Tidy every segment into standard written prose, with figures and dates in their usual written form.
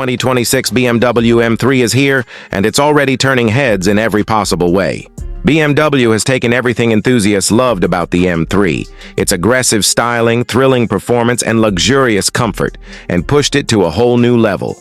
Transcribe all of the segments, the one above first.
2026 BMW M3 is here, and it's already turning heads in every possible way. BMW has taken everything enthusiasts loved about the M3, its aggressive styling, thrilling performance, and luxurious comfort, and pushed it to a whole new level.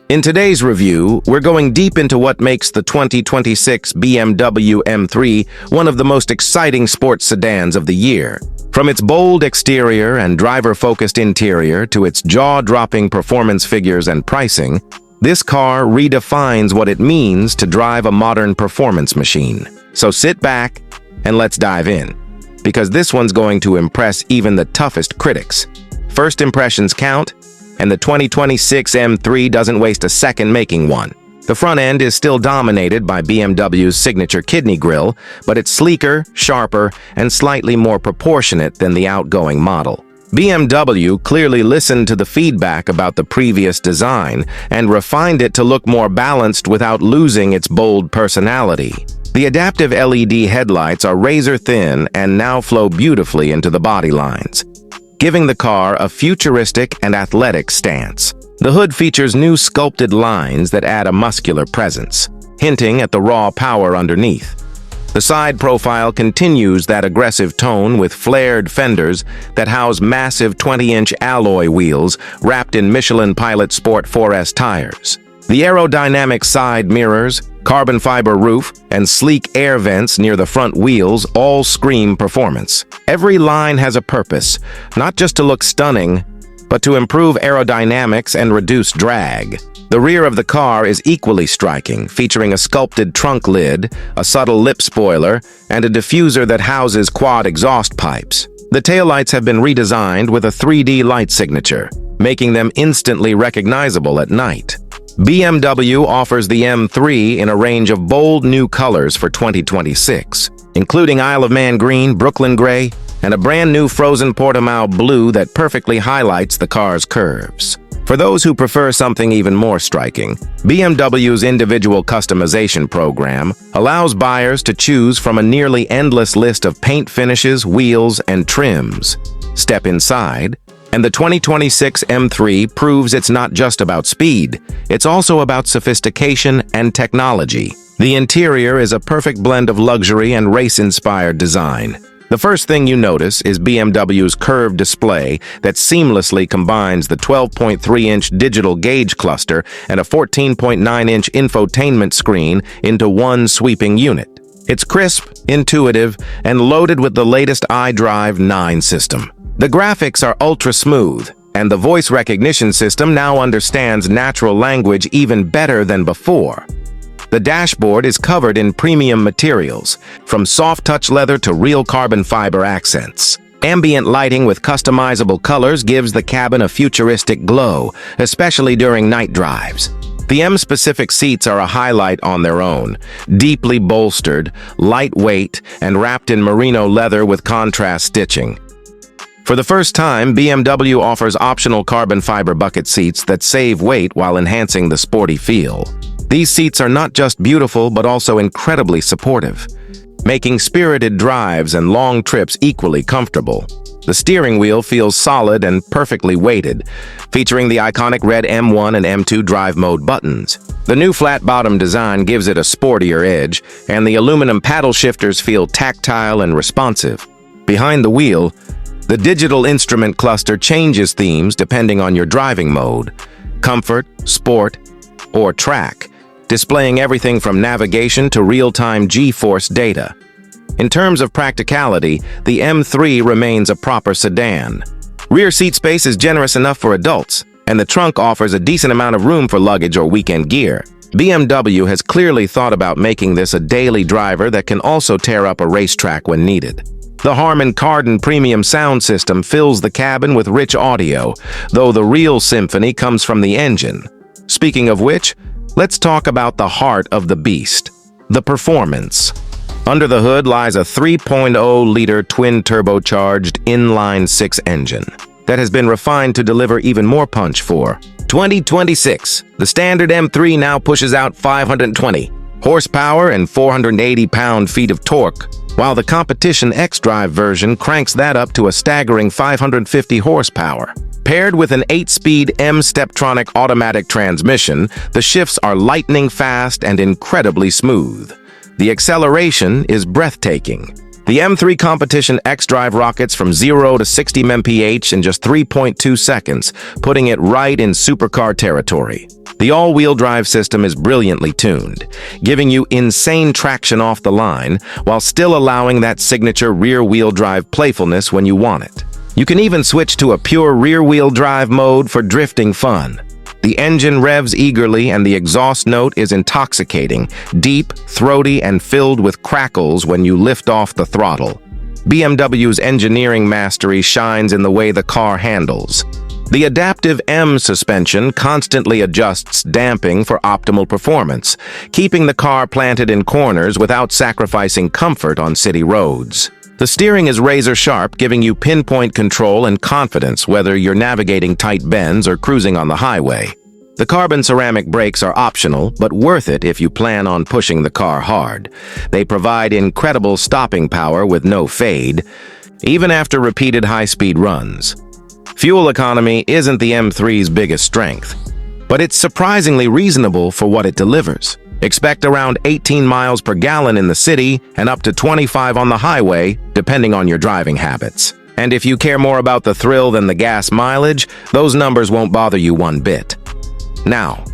In today's review, we're going deep into what makes the 2026 BMW M3 one of the most exciting sports sedans of the year. From its bold exterior and driver-focused interior to its jaw-dropping performance figures and pricing, this car redefines what it means to drive a modern performance machine. So sit back and let's dive in, because this one's going to impress even the toughest critics. First impressions count, and the 2026 M3 doesn't waste a second making one. The front end is still dominated by BMW's signature kidney grille, but it's sleeker, sharper, and slightly more proportionate than the outgoing model. BMW clearly listened to the feedback about the previous design and refined it to look more balanced without losing its bold personality. The adaptive LED headlights are razor-thin and now flow beautifully into the body lines, giving the car a futuristic and athletic stance. The hood features new sculpted lines that add a muscular presence, hinting at the raw power underneath. The side profile continues that aggressive tone with flared fenders that house massive 20-inch alloy wheels wrapped in Michelin Pilot Sport 4S tires. The aerodynamic side mirrors, carbon fiber roof, and sleek air vents near the front wheels all scream performance. Every line has a purpose, not just to look stunning, but to improve aerodynamics and reduce drag. The rear of the car is equally striking, featuring a sculpted trunk lid, a subtle lip spoiler, and a diffuser that houses quad exhaust pipes. The taillights have been redesigned with a 3D light signature, making them instantly recognizable at night. BMW offers the M3 in a range of bold new colors for 2026, including Isle of Man green, Brooklyn gray, and a brand new frozen Portimao blue that perfectly highlights the car's curves. For those who prefer something even more striking, BMW's individual customization program allows buyers to choose from a nearly endless list of paint finishes, wheels, and trims. Step inside, and the 2026 M3 proves it's not just about speed, it's also about sophistication and technology. The interior is a perfect blend of luxury and race-inspired design. The first thing you notice is BMW's curved display that seamlessly combines the 12.3-inch digital gauge cluster and a 14.9-inch infotainment screen into one sweeping unit. It's crisp, intuitive, and loaded with the latest iDrive 9 system. The graphics are ultra-smooth, and the voice recognition system now understands natural language even better than before. The dashboard is covered in premium materials, from soft-touch leather to real carbon fiber accents. Ambient lighting with customizable colors gives the cabin a futuristic glow, especially during night drives. The M-specific seats are a highlight on their own, deeply bolstered, lightweight, and wrapped in merino leather with contrast stitching. For the first time, BMW offers optional carbon fiber bucket seats that save weight while enhancing the sporty feel. These seats are not just beautiful but also incredibly supportive, making spirited drives and long trips equally comfortable. The steering wheel feels solid and perfectly weighted, featuring the iconic red M1 and M2 drive mode buttons. The new flat-bottom design gives it a sportier edge, and the aluminum paddle shifters feel tactile and responsive. Behind the wheel, the digital instrument cluster changes themes depending on your driving mode: comfort, sport, or track, displaying everything from navigation to real-time G-force data. In terms of practicality, the M3 remains a proper sedan. Rear seat space is generous enough for adults, and the trunk offers a decent amount of room for luggage or weekend gear. BMW has clearly thought about making this a daily driver that can also tear up a racetrack when needed. The Harman Kardon premium sound system fills the cabin with rich audio, though the real symphony comes from the engine. Speaking of which, let's talk about the heart of the beast, the performance. Under the hood lies a 3.0-liter twin-turbocharged inline-six engine that has been refined to deliver even more punch for 2026. The standard M3 now pushes out 520 horsepower and 480 pound-feet of torque, while the competition xDrive version cranks that up to a staggering 550 horsepower. Paired with an 8-speed M-Steptronic automatic transmission, the shifts are lightning fast and incredibly smooth. The acceleration is breathtaking. The M3 competition xDrive rockets from 0 to 60 mph in just 3.2 seconds, putting it right in supercar territory. The all-wheel drive system is brilliantly tuned, giving you insane traction off the line while still allowing that signature rear-wheel drive playfulness when you want it. You can even switch to a pure rear-wheel drive mode for drifting fun. The engine revs eagerly and the exhaust note is intoxicating, deep, throaty, and filled with crackles when you lift off the throttle. BMW's engineering mastery shines in the way the car handles. The adaptive M suspension constantly adjusts damping for optimal performance, keeping the car planted in corners without sacrificing comfort on city roads. The steering is razor-sharp, giving you pinpoint control and confidence whether you're navigating tight bends or cruising on the highway. The carbon ceramic brakes are optional, but worth it if you plan on pushing the car hard. They provide incredible stopping power with no fade, even after repeated high-speed runs. Fuel economy isn't the M3's biggest strength, but it's surprisingly reasonable for what it delivers. Expect around 18 miles per gallon in the city and up to 25 on the highway, depending on your driving habits. And if you care more about the thrill than the gas mileage, those numbers won't bother you one bit. Now,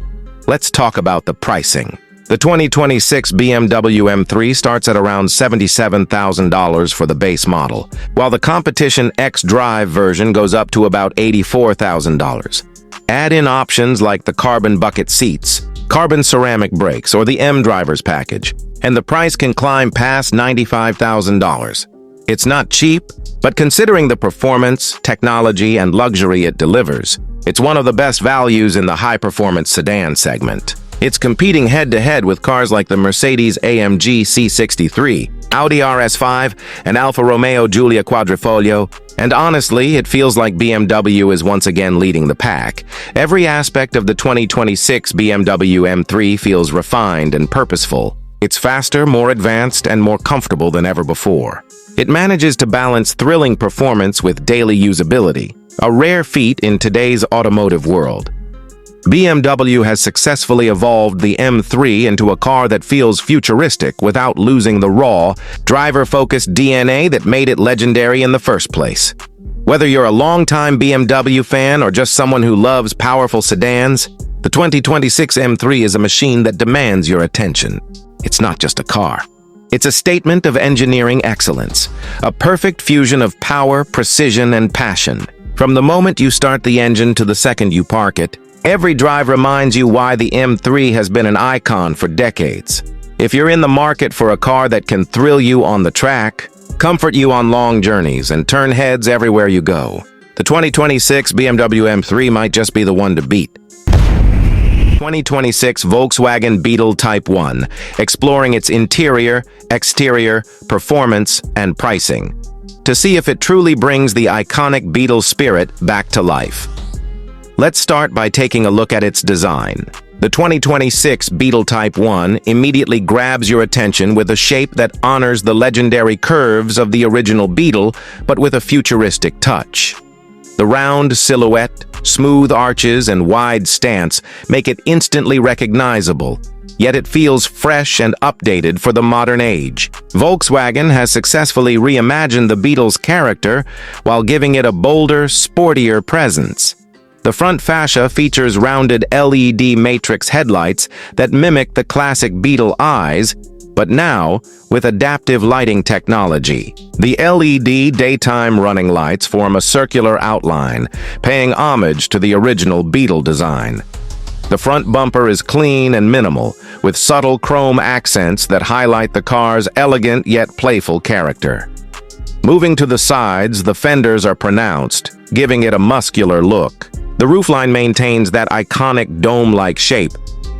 let's talk about the pricing. The 2026 BMW M3 starts at around $77,000 for the base model, while the competition xDrive version goes up to about $84,000. Add in options like the carbon bucket seats, carbon ceramic brakes, or the M Drivers package, and the price can climb past $95,000. It's not cheap, but considering the performance, technology, and luxury it delivers, it's one of the best values in the high-performance sedan segment. It's competing head-to-head with cars like the Mercedes-AMG C63, Audi RS5, and Alfa Romeo Giulia Quadrifoglio, and honestly, it feels like BMW is once again leading the pack. Every aspect of the 2026 BMW M3 feels refined and purposeful. It's faster, more advanced, and more comfortable than ever before. It manages to balance thrilling performance with daily usability, a rare feat in today's automotive world. BMW has successfully evolved the M3 into a car that feels futuristic without losing the raw, driver-focused DNA that made it legendary in the first place. Whether you're a longtime BMW fan or just someone who loves powerful sedans, the 2026 M3 is a machine that demands your attention. It's not just a car. It's a statement of engineering excellence, a perfect fusion of power, precision, and passion. From the moment you start the engine to the second you park it, every drive reminds you why the M3 has been an icon for decades. If you're in the market for a car that can thrill you on the track, comfort you on long journeys, and turn heads everywhere you go, the 2026 BMW M3 might just be the one to beat. 2026 Volkswagen Beetle Type 1, exploring its interior, exterior, performance, and pricing, to see if it truly brings the iconic Beetle spirit back to life. Let's start by taking a look at its design. The 2026 Beetle Type 1 immediately grabs your attention with a shape that honors the legendary curves of the original Beetle, but with a futuristic touch. The round silhouette, smooth arches, and wide stance make it instantly recognizable, yet it feels fresh and updated for the modern age. Volkswagen has successfully reimagined the Beetle's character while giving it a bolder, sportier presence. The front fascia features rounded LED matrix headlights that mimic the classic Beetle eyes, but now with adaptive lighting technology. The LED daytime running lights form a circular outline, paying homage to the original Beetle design. The front bumper is clean and minimal, with subtle chrome accents that highlight the car's elegant yet playful character. Moving to the sides, the fenders are pronounced, giving it a muscular look. The roofline maintains that iconic dome-like shape,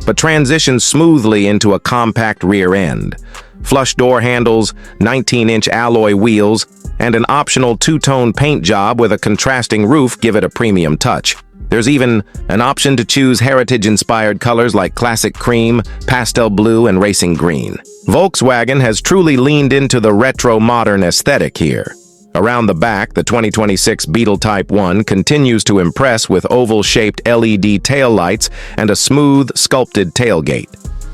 but transitions smoothly into a compact rear end. Flush door handles, 19-inch alloy wheels, and an optional two-tone paint job with a contrasting roof give it a premium touch. There's even an option to choose heritage-inspired colors like classic cream, pastel blue, and racing green. Volkswagen has truly leaned into the retro-modern aesthetic here. Around the back, the 2026 Beetle Type 1 continues to impress with oval-shaped LED taillights and a smooth, sculpted tailgate.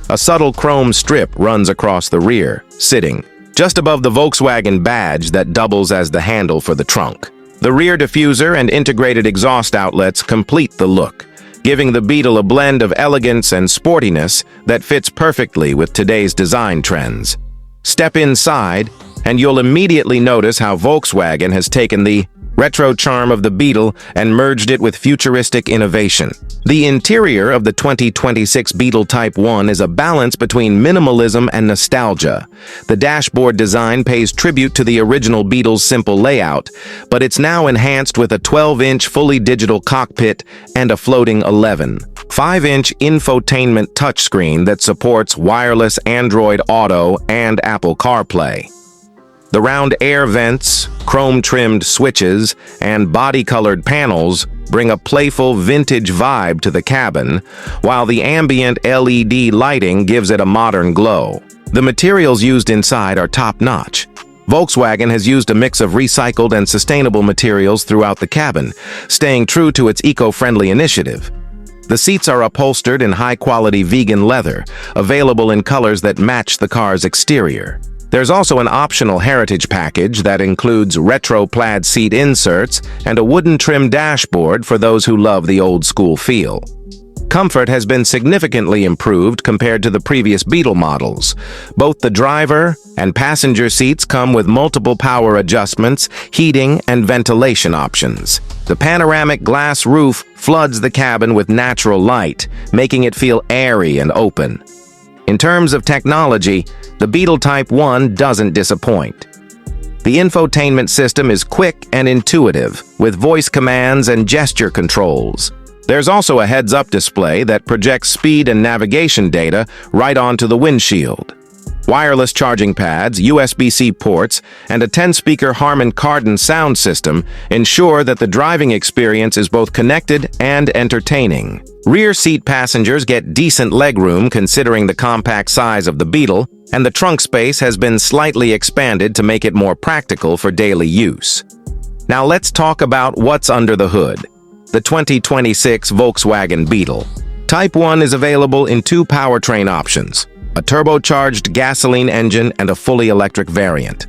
A subtle chrome strip runs across the rear, sitting just above the Volkswagen badge that doubles as the handle for the trunk. The rear diffuser and integrated exhaust outlets complete the look, giving the Beetle a blend of elegance and sportiness that fits perfectly with today's design trends. Step inside, and you'll immediately notice how Volkswagen has taken the retro charm of the Beetle and merged it with futuristic innovation. The interior of the 2026 Beetle Type 1 is a balance between minimalism and nostalgia. The dashboard design pays tribute to the original Beetle's simple layout, but it's now enhanced with a 12-inch fully digital cockpit and a floating 5-inch infotainment touchscreen that supports wireless Android Auto and Apple CarPlay. The round air vents, chrome-trimmed switches, and body-colored panels bring a playful vintage vibe to the cabin, while the ambient LED lighting gives it a modern glow. The materials used inside are top-notch. Volkswagen has used a mix of recycled and sustainable materials throughout the cabin, staying true to its eco-friendly initiative. The seats are upholstered in high-quality vegan leather, available in colors that match the car's exterior. There's also an optional heritage package that includes retro plaid seat inserts and a wooden trim dashboard for those who love the old-school feel. Comfort has been significantly improved compared to the previous Beetle models. Both the driver and passenger seats come with multiple power adjustments, heating, and ventilation options. The panoramic glass roof floods the cabin with natural light, making it feel airy and open. In terms of technology, the Beetle Type 1 doesn't disappoint. The infotainment system is quick and intuitive, with voice commands and gesture controls. There's also a heads-up display that projects speed and navigation data right onto the windshield. Wireless charging pads, USB-C ports, and a 10-speaker Harman Kardon sound system ensure that the driving experience is both connected and entertaining. Rear seat passengers get decent legroom considering the compact size of the Beetle, and the trunk space has been slightly expanded to make it more practical for daily use. Now let's talk about what's under the hood. The 2026 Volkswagen Beetle Type 1 is available in two powertrain options: a turbocharged gasoline engine and a fully electric variant.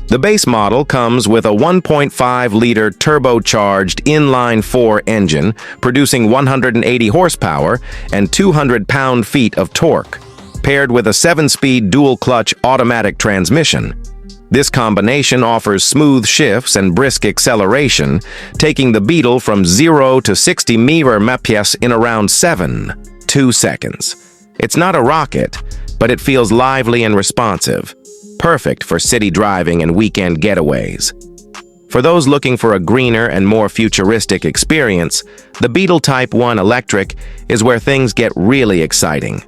The base model comes with a 1.5-liter turbocharged inline-4 engine, producing 180 horsepower and 200 pound-feet of torque, paired with a 7-speed dual-clutch automatic transmission. This combination offers smooth shifts and brisk acceleration, taking the Beetle from 0 to 60 mph in around 7.2 seconds. It's not a rocket, but it feels lively and responsive, perfect for city driving and weekend getaways. For those looking for a greener and more futuristic experience, the Beetle Type 1 Electric is where things get really exciting.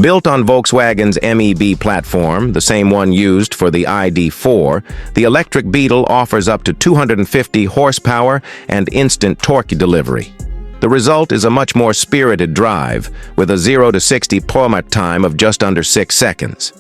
Built on Volkswagen's MEB platform, the same one used for the ID.4, the electric Beetle offers up to 250 horsepower and instant torque delivery. The result is a much more spirited drive, with a 0 to 60 km time of just under 6 seconds.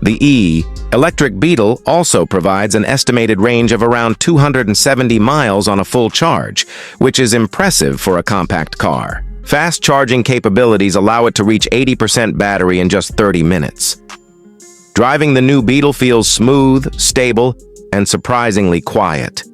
The electric Beetle also provides an estimated range of around 270 miles on a full charge, which is impressive for a compact car. Fast charging capabilities allow it to reach 80% battery in just 30 minutes. Driving the new Beetle feels smooth, stable, and surprisingly quiet.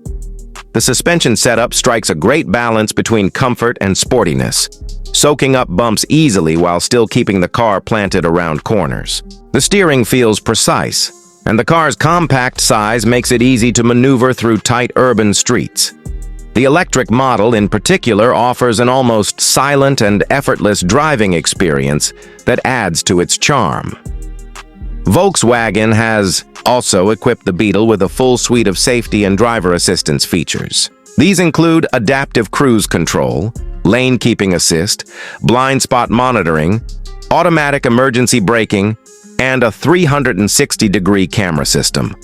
The suspension setup strikes a great balance between comfort and sportiness, soaking up bumps easily while still keeping the car planted around corners. The steering feels precise, and the car's compact size makes it easy to maneuver through tight urban streets. The electric model in particular offers an almost silent and effortless driving experience that adds to its charm. Volkswagen has also equipped the Beetle with a full suite of safety and driver assistance features. These include adaptive cruise control, lane keeping assist, blind spot monitoring, automatic emergency braking, and a 360-degree camera system.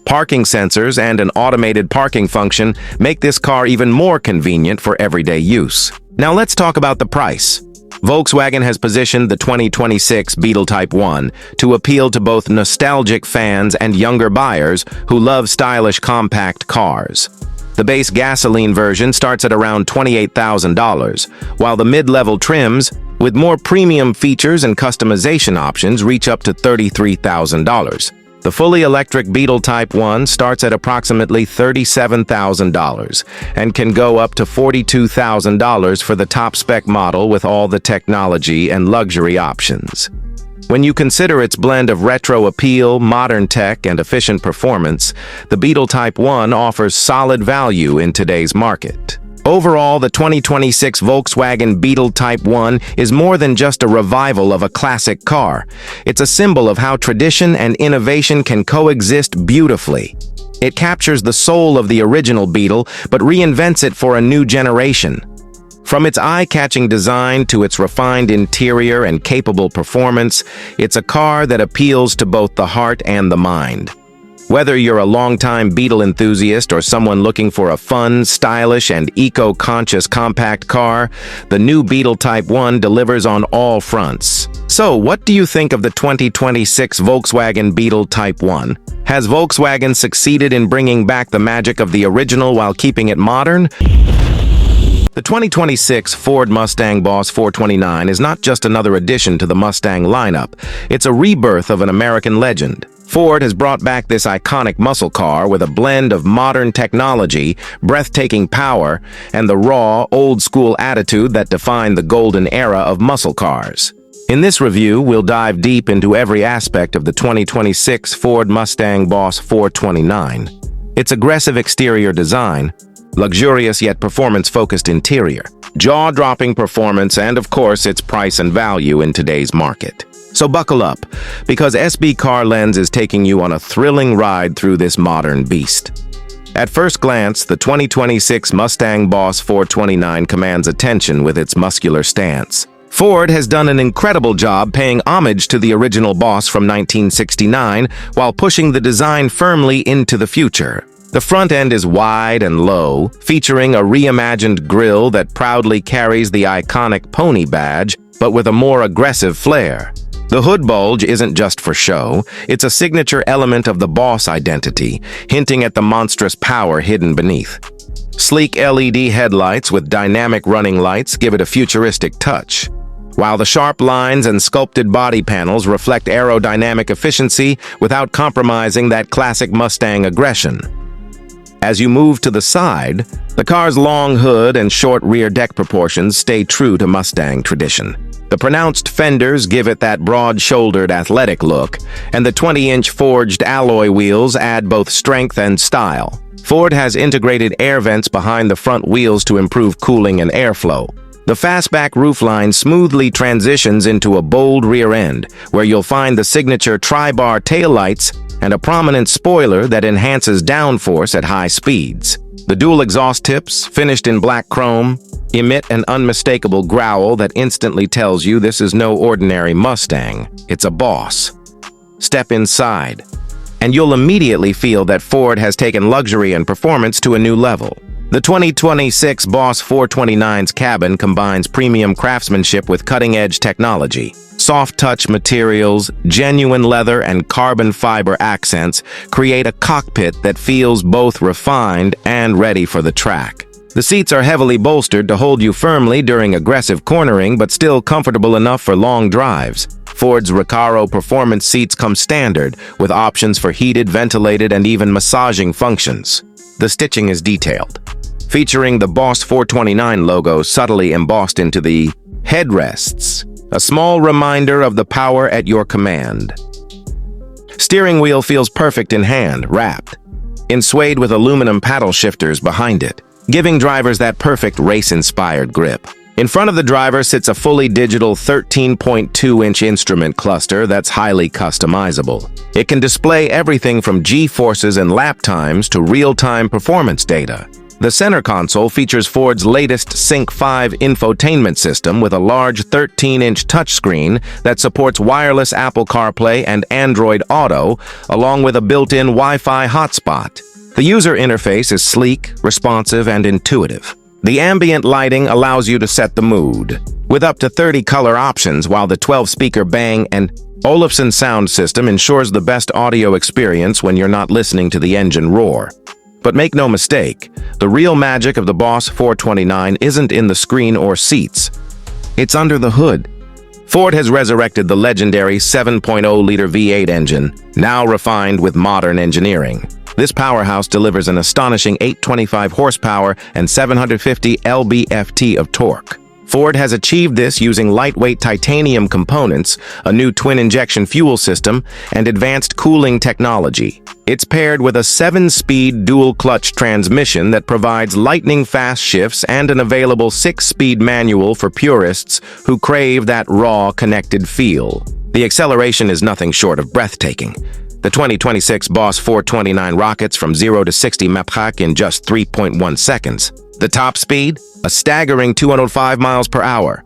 Parking sensors and an automated parking function make this car even more convenient for everyday use. Now let's talk about the price. Volkswagen has positioned the 2026 Beetle Type 1 to appeal to both nostalgic fans and younger buyers who love stylish compact cars. The base gasoline version starts at around $28,000, while the mid-level trims, with more premium features and customization options, reach up to $33,000. The fully electric Beetle Type 1 starts at approximately $37,000 and can go up to $42,000 for the top-spec model with all the technology and luxury options. When you consider its blend of retro appeal, modern tech, and efficient performance, the Beetle Type 1 offers solid value in today's market. Overall, the 2026 Volkswagen Beetle Type 1 is more than just a revival of a classic car. It's a symbol of how tradition and innovation can coexist beautifully. It captures the soul of the original Beetle, but reinvents it for a new generation. From its eye-catching design to its refined interior and capable performance, it's a car that appeals to both the heart and the mind. Whether you're a longtime Beetle enthusiast or someone looking for a fun, stylish, and eco-conscious compact car, the new Beetle Type 1 delivers on all fronts. So, what do you think of the 2026 Volkswagen Beetle Type 1? Has Volkswagen succeeded in bringing back the magic of the original while keeping it modern? The 2026 Ford Mustang Boss 429 is not just another addition to the Mustang lineup. It's a rebirth of an American legend. Ford has brought back this iconic muscle car with a blend of modern technology, breathtaking power, and the raw, old-school attitude that defined the golden era of muscle cars. In this review, we'll dive deep into every aspect of the 2026 Ford Mustang Boss 429. Its aggressive exterior design, luxurious yet performance-focused interior, jaw-dropping performance, and of course, its price and value in today's market. So buckle up, because SB Car Lens is taking you on a thrilling ride through this modern beast. At first glance, the 2026 Mustang Boss 429 commands attention with its muscular stance. Ford has done an incredible job paying homage to the original Boss from 1969 while pushing the design firmly into the future. The front end is wide and low, featuring a reimagined grille that proudly carries the iconic pony badge, but with a more aggressive flair. The hood bulge isn't just for show, it's a signature element of the Boss identity, hinting at the monstrous power hidden beneath. Sleek LED headlights with dynamic running lights give it a futuristic touch, while the sharp lines and sculpted body panels reflect aerodynamic efficiency without compromising that classic Mustang aggression. As you move to the side, the car's long hood and short rear deck proportions stay true to Mustang tradition. The pronounced fenders give it that broad-shouldered athletic look, and the 20-inch forged alloy wheels add both strength and style. Ford has integrated air vents behind the front wheels to improve cooling and airflow. The fastback roofline smoothly transitions into a bold rear end, where you'll find the signature tri-bar taillights and a prominent spoiler that enhances downforce at high speeds. The dual exhaust tips, finished in black chrome, emit an unmistakable growl that instantly tells you this is no ordinary Mustang, it's a Boss. Step inside, and you'll immediately feel that Ford has taken luxury and performance to a new level. The 2026 Boss 429's cabin combines premium craftsmanship with cutting-edge technology. Soft-touch materials, genuine leather, and carbon fiber accents create a cockpit that feels both refined and ready for the track. The seats are heavily bolstered to hold you firmly during aggressive cornering, but still comfortable enough for long drives. Ford's Recaro performance seats come standard, with options for heated, ventilated, and even massaging functions. The stitching is detailed, featuring the Boss 429 logo subtly embossed into the headrests, a small reminder of the power at your command. Steering wheel feels perfect in hand, wrapped, and swayed with aluminum paddle shifters behind it, giving drivers that perfect race-inspired grip. In front of the driver sits a fully digital 13.2-inch instrument cluster that's highly customizable. It can display everything from G-forces and lap times to real-time performance data. The center console features Ford's latest Sync 5 infotainment system with a large 13-inch touchscreen that supports wireless Apple CarPlay and Android Auto, along with a built-in Wi-Fi hotspot. The user interface is sleek, responsive, and intuitive. The ambient lighting allows you to set the mood, with up to 30 color options, while the 12-speaker Bang & Olufsen sound system ensures the best audio experience when you're not listening to the engine roar. But make no mistake, the real magic of the Boss 429 isn't in the screen or seats. It's under the hood. Ford has resurrected the legendary 7.0-liter V8 engine, now refined with modern engineering. This powerhouse delivers an astonishing 825 horsepower and 750 lb-ft of torque. Ford has achieved this using lightweight titanium components, a new twin-injection fuel system, and advanced cooling technology. It's paired with a 7-speed dual-clutch transmission that provides lightning-fast shifts and an available 6-speed manual for purists who crave that raw, connected feel. The acceleration is nothing short of breathtaking. The 2026 Boss 429 rockets from 0 to 60 mph in just 3.1 seconds. The top speed? A staggering 205 miles per hour.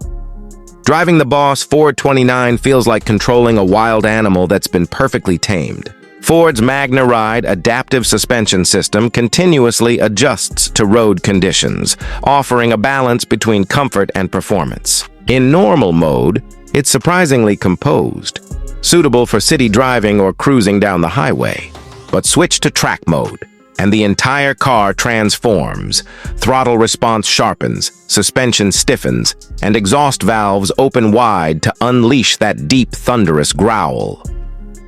Driving the Boss 429 feels like controlling a wild animal that's been perfectly tamed. Ford's Magna Ride adaptive suspension system continuously adjusts to road conditions, offering a balance between comfort and performance. In normal mode, it's surprisingly composed, suitable for city driving or cruising down the highway. But switch to track mode, and the entire car transforms. Throttle response sharpens, suspension stiffens, and exhaust valves open wide to unleash that deep, thunderous growl.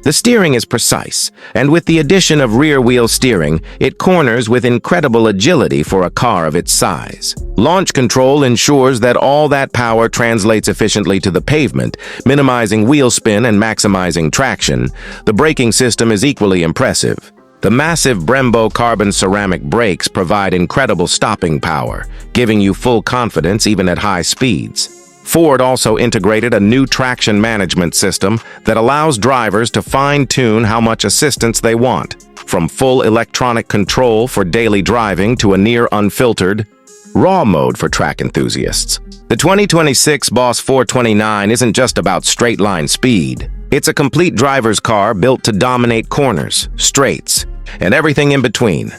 The steering is precise, and with the addition of rear-wheel steering, it corners with incredible agility for a car of its size. Launch control ensures that all that power translates efficiently to the pavement, minimizing wheel spin and maximizing traction. The braking system is equally impressive. The massive Brembo carbon ceramic brakes provide incredible stopping power, giving you full confidence even at high speeds. Ford also integrated a new traction management system that allows drivers to fine-tune how much assistance they want, from full electronic control for daily driving to a near-unfiltered, raw mode for track enthusiasts. The 2026 Boss 429 isn't just about straight-line speed. It's a complete driver's car built to dominate corners, straights, and everything in between.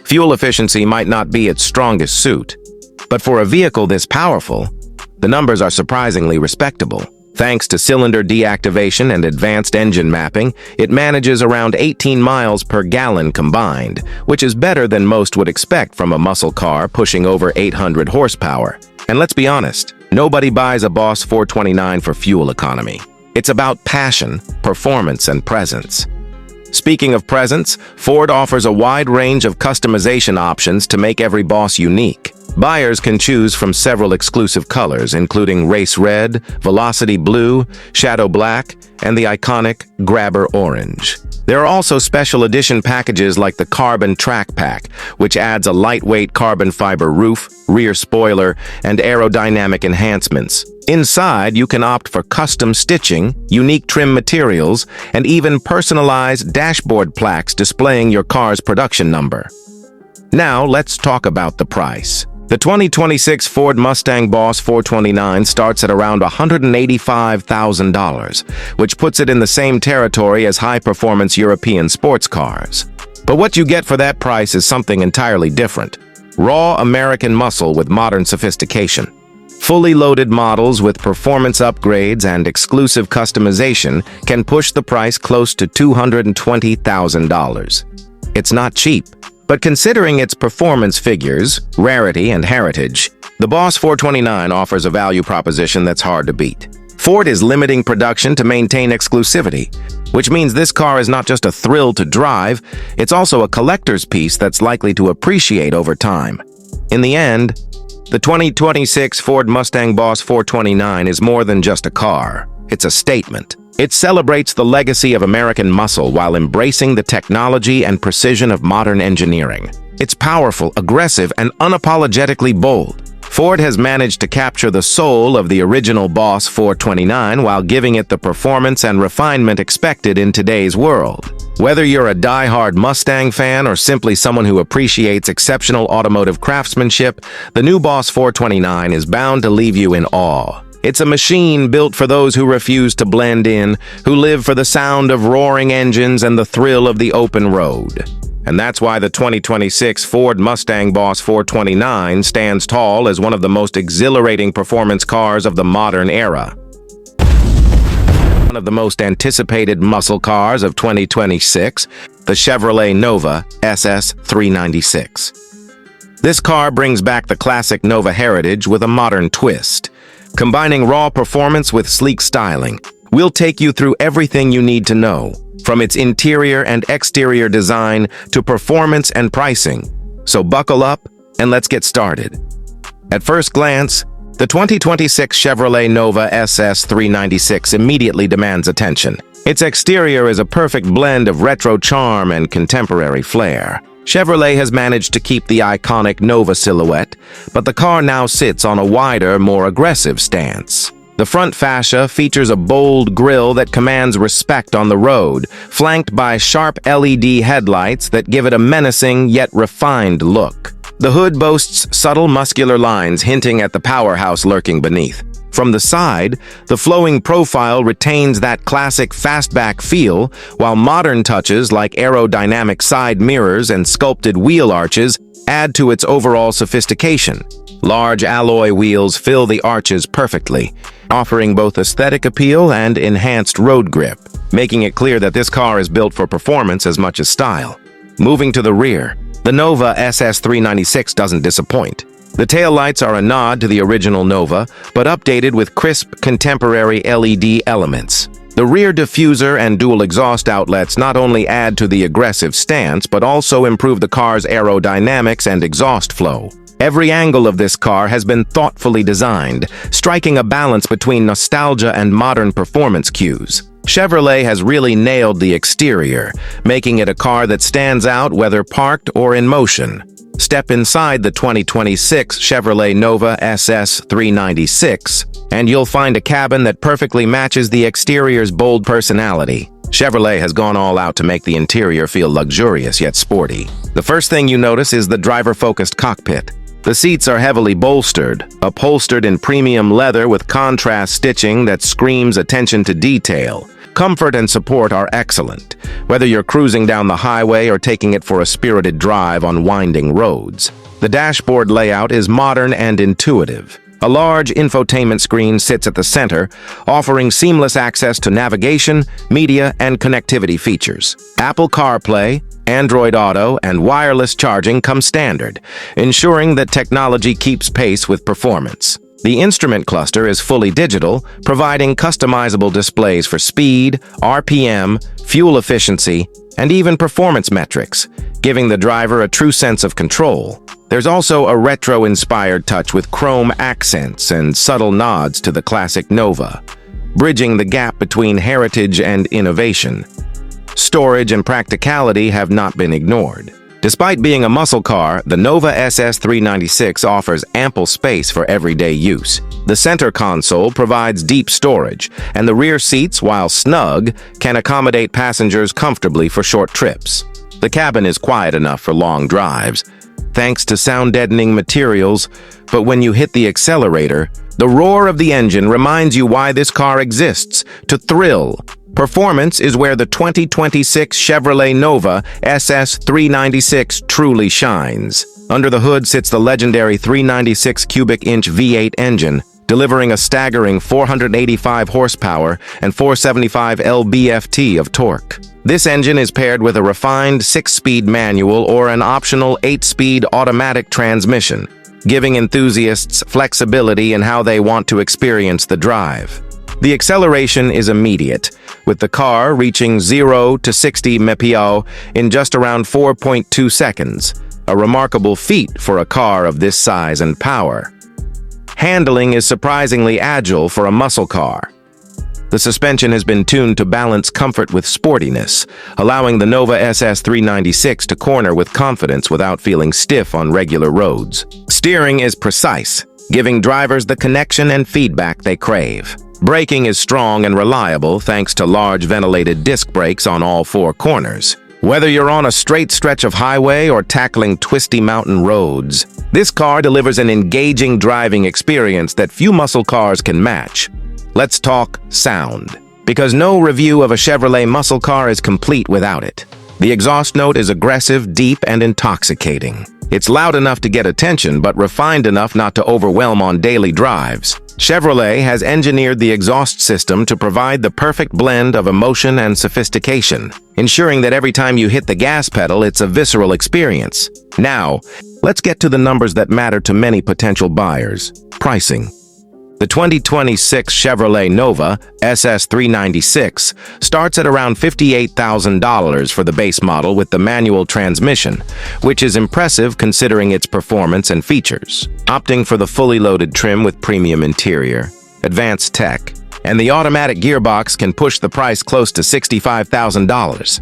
Fuel efficiency might not be its strongest suit, but for a vehicle this powerful, the numbers are surprisingly respectable. Thanks to cylinder deactivation and advanced engine mapping, it manages around 18 miles per gallon combined, which is better than most would expect from a muscle car pushing over 800 horsepower. And let's be honest, nobody buys a Boss 429 for fuel economy. It's about passion, performance, and presence. Speaking of presence, Ford offers a wide range of customization options to make every Boss unique. Buyers can choose from several exclusive colors, including Race Red, Velocity Blue, Shadow Black, and the iconic Grabber Orange. There are also special edition packages like the Carbon Track Pack, which adds a lightweight carbon fiber roof, rear spoiler, and aerodynamic enhancements. Inside, you can opt for custom stitching, unique trim materials, and even personalized dashboard plaques displaying your car's production number. Now, let's talk about the price. The 2026 Ford Mustang Boss 429 starts at around $185,000, which puts it in the same territory as high-performance European sports cars. But what you get for that price is something entirely different. Raw American muscle with modern sophistication. Fully loaded models with performance upgrades and exclusive customization can push the price close to $220,000. It's not cheap. But considering its performance figures, rarity, and heritage, the Boss 429 offers a value proposition that's hard to beat. Ford is limiting production to maintain exclusivity, which means this car is not just a thrill to drive, it's also a collector's piece that's likely to appreciate over time. In the end, the 2026 Ford Mustang Boss 429 is more than just a car. It's a statement. It celebrates the legacy of American muscle while embracing the technology and precision of modern engineering. It's powerful, aggressive, and unapologetically bold. Ford has managed to capture the soul of the original Boss 429 while giving it the performance and refinement expected in today's world. Whether you're a die-hard Mustang fan or simply someone who appreciates exceptional automotive craftsmanship, the new Boss 429 is bound to leave you in awe. It's a machine built for those who refuse to blend in, who live for the sound of roaring engines and the thrill of the open road. And that's why the 2026 Ford Mustang Boss 429 stands tall as one of the most exhilarating performance cars of the modern era. One of the most anticipated muscle cars of 2026, the Chevrolet Nova SS 396. This car brings back the classic Nova heritage with a modern twist. Combining raw performance with sleek styling, we'll take you through everything you need to know, from its interior and exterior design to performance and pricing. So buckle up and let's get started. At first glance, the 2026 Chevrolet Nova SS 396 immediately demands attention. Its exterior is a perfect blend of retro charm and contemporary flair. Chevrolet has managed to keep the iconic Nova silhouette, but the car now sits on a wider, more aggressive stance. The front fascia features a bold grille that commands respect on the road, flanked by sharp LED headlights that give it a menacing yet refined look. The hood boasts subtle muscular lines hinting at the powerhouse lurking beneath. From the side, the flowing profile retains that classic fastback feel, while modern touches like aerodynamic side mirrors and sculpted wheel arches add to its overall sophistication. Large alloy wheels fill the arches perfectly, offering both aesthetic appeal and enhanced road grip, making it clear that this car is built for performance as much as style. Moving to the rear, the Nova SS 396 doesn't disappoint. The taillights are a nod to the original Nova, but updated with crisp, contemporary LED elements. The rear diffuser and dual exhaust outlets not only add to the aggressive stance, but also improve the car's aerodynamics and exhaust flow. Every angle of this car has been thoughtfully designed, striking a balance between nostalgia and modern performance cues. Chevrolet has really nailed the exterior, making it a car that stands out whether parked or in motion. Step inside the 2026 Chevrolet Nova SS 396, and you'll find a cabin that perfectly matches the exterior's bold personality. Chevrolet has gone all out to make the interior feel luxurious yet sporty. The first thing you notice is the driver-focused cockpit. The seats are heavily bolstered, upholstered in premium leather with contrast stitching that screams attention to detail. Comfort and support are excellent, whether you're cruising down the highway or taking it for a spirited drive on winding roads. The dashboard layout is modern and intuitive. A large infotainment screen sits at the center, offering seamless access to navigation, media, and connectivity features. Apple CarPlay, Android Auto, and wireless charging come standard, ensuring that technology keeps pace with performance. The instrument cluster is fully digital, providing customizable displays for speed, RPM, fuel efficiency, and even performance metrics, giving the driver a true sense of control. There's also a retro-inspired touch with chrome accents and subtle nods to the classic Nova, bridging the gap between heritage and innovation. Storage and practicality have not been ignored. Despite being a muscle car, the Nova SS 396 offers ample space for everyday use. The center console provides deep storage, and the rear seats, while snug, can accommodate passengers comfortably for short trips. The cabin is quiet enough for long drives, thanks to sound-deadening materials, but when you hit the accelerator, the roar of the engine reminds you why this car exists: to thrill. Performance is where the 2026 Chevrolet Nova SS 396 truly shines. Under the hood sits the legendary 396 cubic inch V8 engine, delivering a staggering 485 horsepower and 475 lb-ft of torque. This engine is paired with a refined 6-speed manual or an optional 8-speed automatic transmission, giving enthusiasts flexibility in how they want to experience the drive. The acceleration is immediate, with the car reaching 0 to 60 mph in just around 4.2 seconds, a remarkable feat for a car of this size and power. Handling is surprisingly agile for a muscle car. The suspension has been tuned to balance comfort with sportiness, allowing the Nova SS 396 to corner with confidence without feeling stiff on regular roads. Steering is precise, giving drivers the connection and feedback they crave. Braking is strong and reliable thanks to large ventilated disc brakes on all four corners. Whether you're on a straight stretch of highway or tackling twisty mountain roads, this car delivers an engaging driving experience that few muscle cars can match. Let's talk sound, because no review of a Chevrolet muscle car is complete without it. The exhaust note is aggressive, deep, and intoxicating. It's loud enough to get attention, but refined enough not to overwhelm on daily drives. Chevrolet has engineered the exhaust system to provide the perfect blend of emotion and sophistication, ensuring that every time you hit the gas pedal, it's a visceral experience. Now, let's get to the numbers that matter to many potential buyers. Pricing. The 2026 Chevrolet Nova SS396 starts at around $58,000 for the base model with the manual transmission, which is impressive considering its performance and features. Opting for the fully loaded trim with premium interior, advanced tech, and the automatic gearbox can push the price close to $65,000.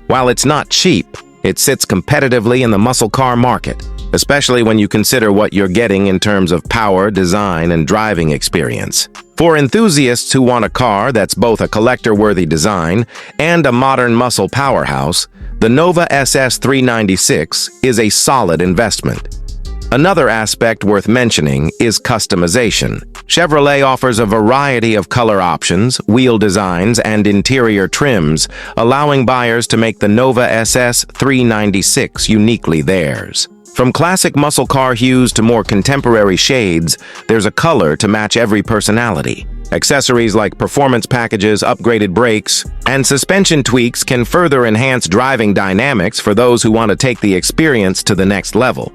While it's not cheap, it sits competitively in the muscle car market, especially when you consider what you're getting in terms of power, design, and driving experience. For enthusiasts who want a car that's both a collector-worthy design and a modern muscle powerhouse, the Nova SS396 is a solid investment. Another aspect worth mentioning is customization. Chevrolet offers a variety of color options, wheel designs, and interior trims, allowing buyers to make the Nova SS396 uniquely theirs. From classic muscle car hues to more contemporary shades, there's a color to match every personality. Accessories like performance packages, upgraded brakes, and suspension tweaks can further enhance driving dynamics for those who want to take the experience to the next level.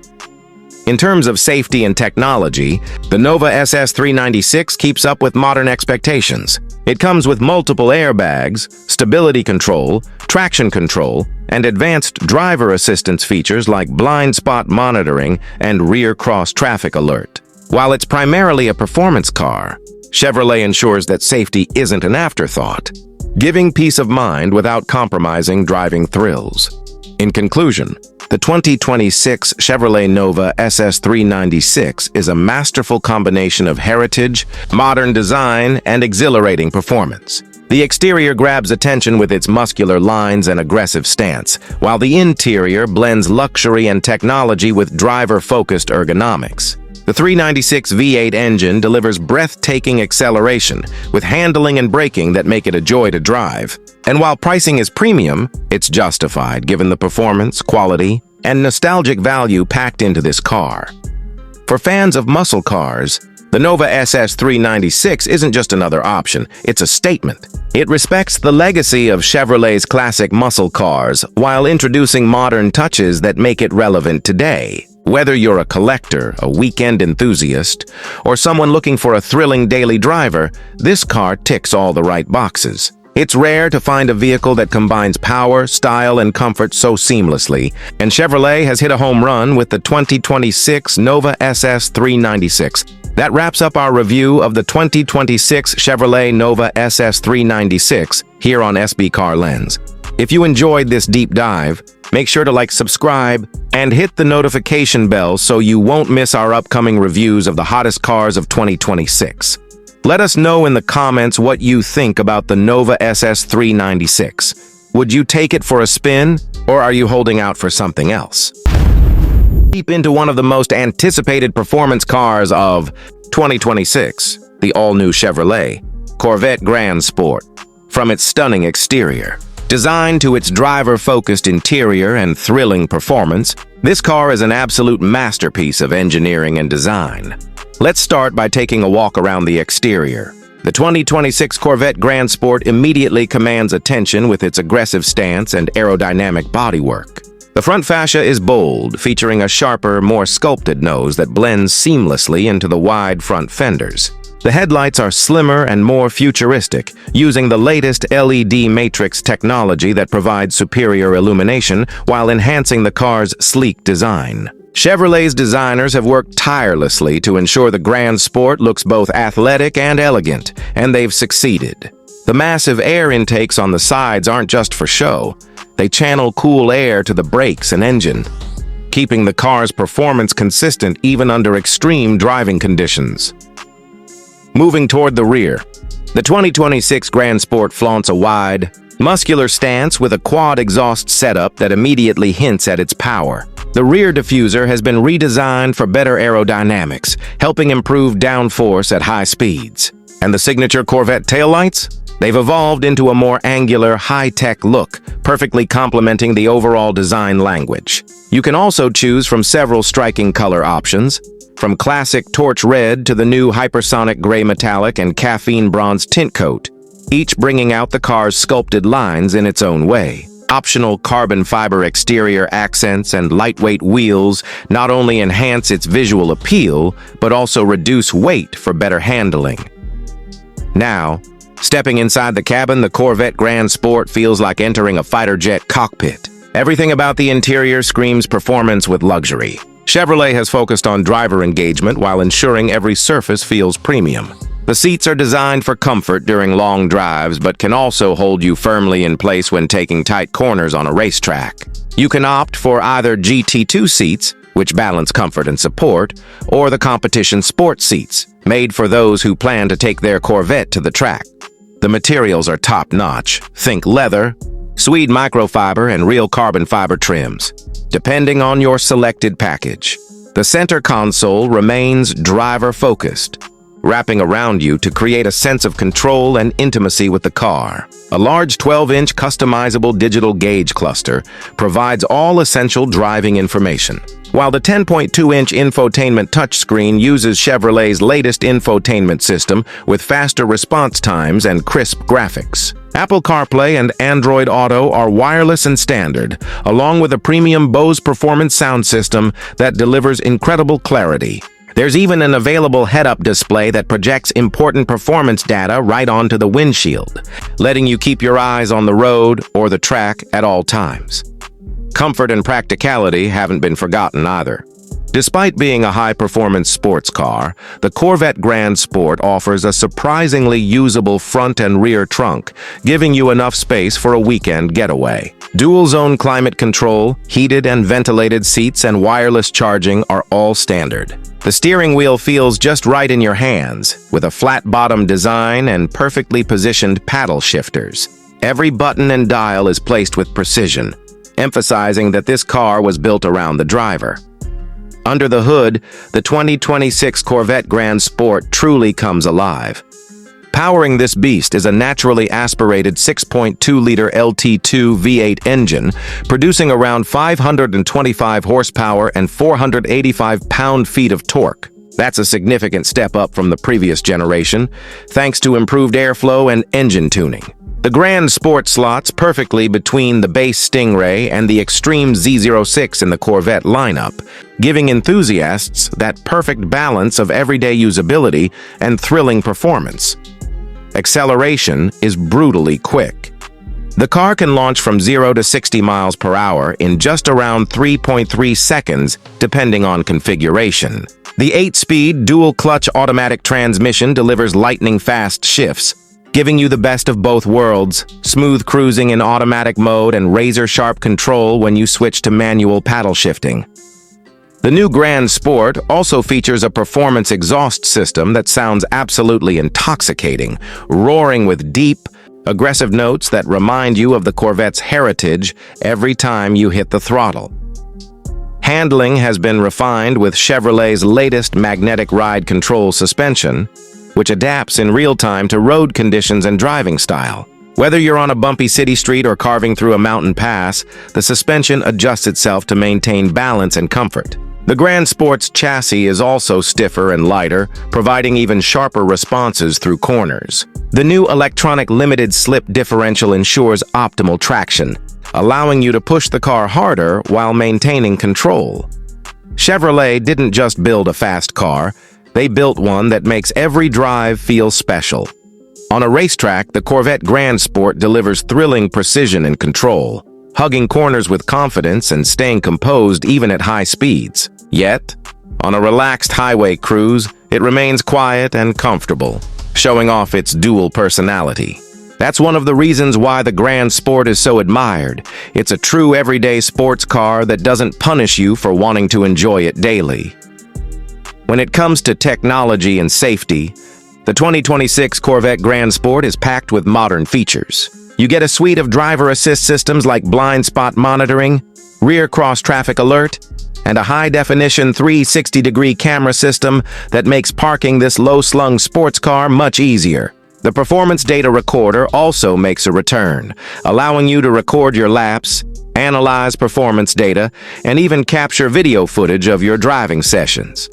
In terms of safety and technology, the Nova SS396 keeps up with modern expectations. It comes with multiple airbags, stability control, traction control, and advanced driver assistance features like blind spot monitoring and rear cross traffic alert. While it's primarily a performance car, Chevrolet ensures that safety isn't an afterthought, giving peace of mind without compromising driving thrills. In conclusion, the 2026 Chevrolet Nova SS396 is a masterful combination of heritage, modern design, and exhilarating performance. The exterior grabs attention with its muscular lines and aggressive stance, while the interior blends luxury and technology with driver-focused ergonomics. The 396 V8 engine delivers breathtaking acceleration, with handling and braking that make it a joy to drive. And while pricing is premium, it's justified given the performance, quality, and nostalgic value packed into this car. For fans of muscle cars, the Nova SS396 isn't just another option, it's a statement. It respects the legacy of Chevrolet's classic muscle cars while introducing modern touches that make it relevant today. Whether you're a collector, a weekend enthusiast, or someone looking for a thrilling daily driver, this car ticks all the right boxes. It's rare to find a vehicle that combines power, style, and comfort so seamlessly, and Chevrolet has hit a home run with the 2026 Nova SS396. That wraps up our review of the 2026 Chevrolet Nova SS396 here on SB Car Lens. If you enjoyed this deep dive, make sure to subscribe, and hit the notification bell so you won't miss our upcoming reviews of the hottest cars of 2026. Let us know in the comments what you think about the Nova SS396. Would you take it for a spin, or are you holding out for something else? Deep into one of the most anticipated performance cars of 2026, the all-new Chevrolet Corvette Grand Sport. From its stunning exterior, designed to its driver-focused interior and thrilling performance, this car is an absolute masterpiece of engineering and design. Let's start by taking a walk around the exterior. The 2026 Corvette Grand Sport immediately commands attention with its aggressive stance and aerodynamic bodywork. The front fascia is bold, featuring a sharper, more sculpted nose that blends seamlessly into the wide front fenders. The headlights are slimmer and more futuristic, using the latest LED matrix technology that provides superior illumination while enhancing the car's sleek design. Chevrolet's designers have worked tirelessly to ensure the Grand Sport looks both athletic and elegant, and they've succeeded. The massive air intakes on the sides aren't just for show. They channel cool air to the brakes and engine, keeping the car's performance consistent even under extreme driving conditions. Moving toward the rear, the 2026 Grand Sport flaunts a wide, muscular stance with a quad exhaust setup that immediately hints at its power. The rear diffuser has been redesigned for better aerodynamics, helping improve downforce at high speeds. And the signature Corvette taillights? They've evolved into a more angular, high-tech look, perfectly complementing the overall design language. You can also choose from several striking color options, from classic torch red to the new hypersonic gray metallic and caffeine bronze tint coat, each bringing out the car's sculpted lines in its own way. Optional carbon fiber exterior accents and lightweight wheels not only enhance its visual appeal, but also reduce weight for better handling. Now, stepping inside the cabin, the Corvette Grand Sport feels like entering a fighter jet cockpit. Everything about the interior screams performance with luxury. Chevrolet has focused on driver engagement while ensuring every surface feels premium. The seats are designed for comfort during long drives, but can also hold you firmly in place when taking tight corners on a racetrack. You can opt for either GT2 seats, which balance comfort and support, or the competition sport seats, made for those who plan to take their Corvette to the track. The materials are top-notch. Think leather, Swede microfiber, and real carbon fiber trims, depending on your selected package. The center console remains driver-focused, wrapping around you to create a sense of control and intimacy with the car. A large 12-inch customizable digital gauge cluster provides all essential driving information, while the 10.2-inch infotainment touchscreen uses Chevrolet's latest infotainment system with faster response times and crisp graphics. Apple CarPlay and Android Auto are wireless and standard, along with a premium Bose performance sound system that delivers incredible clarity. There's even an available head-up display that projects important performance data right onto the windshield, letting you keep your eyes on the road or the track at all times. Comfort and practicality haven't been forgotten either. Despite being a high-performance sports car, the Corvette Grand Sport offers a surprisingly usable front and rear trunk, giving you enough space for a weekend getaway. Dual-zone climate control, heated and ventilated seats, and wireless charging are all standard. The steering wheel feels just right in your hands, with a flat-bottom design and perfectly positioned paddle shifters. Every button and dial is placed with precision, emphasizing that this car was built around the driver. Under the hood, the 2026 Corvette Grand Sport truly comes alive. Powering this beast is a naturally aspirated 6.2-liter LT2 V8 engine, producing around 525 horsepower and 485 pound-feet of torque. That's a significant step up from the previous generation, thanks to improved airflow and engine tuning. The Grand Sport slots perfectly between the base Stingray and the Extreme Z06 in the Corvette lineup, giving enthusiasts that perfect balance of everyday usability and thrilling performance. Acceleration is brutally quick. The car can launch from 0 to 60 miles per hour in just around 3.3 seconds, depending on configuration. The 8-speed dual-clutch automatic transmission delivers lightning-fast shifts, giving you the best of both worlds, smooth cruising in automatic mode and razor-sharp control when you switch to manual paddle shifting. The new Grand Sport also features a performance exhaust system that sounds absolutely intoxicating, roaring with deep, aggressive notes that remind you of the Corvette's heritage every time you hit the throttle. Handling has been refined with Chevrolet's latest magnetic ride control suspension, which adapts in real time to road conditions and driving style. Whether you're on a bumpy city street or carving through a mountain pass, the suspension adjusts itself to maintain balance and comfort. The Grand Sport's chassis is also stiffer and lighter, providing even sharper responses through corners. The new electronic limited slip differential ensures optimal traction, allowing you to push the car harder while maintaining control. Chevrolet didn't just build a fast car, they built one that makes every drive feel special. On a racetrack, the Corvette Grand Sport delivers thrilling precision and control, hugging corners with confidence and staying composed even at high speeds. Yet, on a relaxed highway cruise, it remains quiet and comfortable, showing off its dual personality. That's one of the reasons why the Grand Sport is so admired. It's a true everyday sports car that doesn't punish you for wanting to enjoy it daily. When it comes to technology and safety, the 2026 Corvette Grand Sport is packed with modern features. You get a suite of driver assist systems like blind spot monitoring, rear cross-traffic alert, and a high-definition 360-degree camera system that makes parking this low-slung sports car much easier. The performance data recorder also makes a return, allowing you to record your laps, analyze performance data, and even capture video footage of your driving sessions.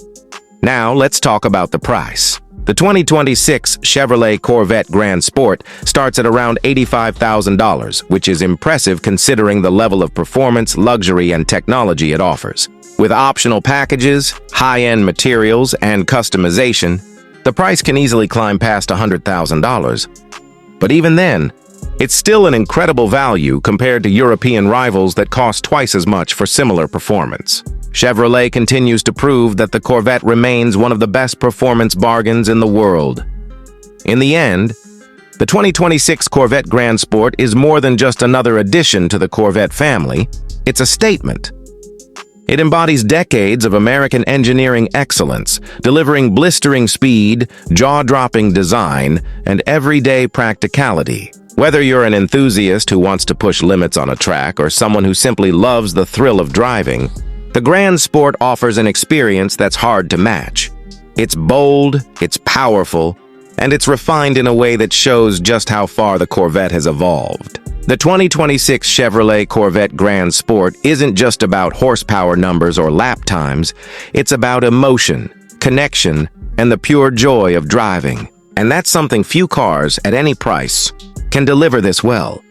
Now, let's talk about the price. The 2026 Chevrolet Corvette Grand Sport starts at around $85,000, which is impressive considering the level of performance, luxury, and technology it offers. With optional packages, high-end materials, and customization, the price can easily climb past $100,000. But even then, it's still an incredible value compared to European rivals that cost twice as much for similar performance. Chevrolet continues to prove that the Corvette remains one of the best performance bargains in the world. In the end, the 2026 Corvette Grand Sport is more than just another addition to the Corvette family. It's a statement. It embodies decades of American engineering excellence, delivering blistering speed, jaw-dropping design, and everyday practicality. Whether you're an enthusiast who wants to push limits on a track or someone who simply loves the thrill of driving, the Grand Sport offers an experience that's hard to match. It's bold, it's powerful, and it's refined in a way that shows just how far the Corvette has evolved. The 2026 Chevrolet Corvette Grand Sport isn't just about horsepower numbers or lap times, it's about emotion, connection, and the pure joy of driving. And that's something few cars, at any price, can deliver this well.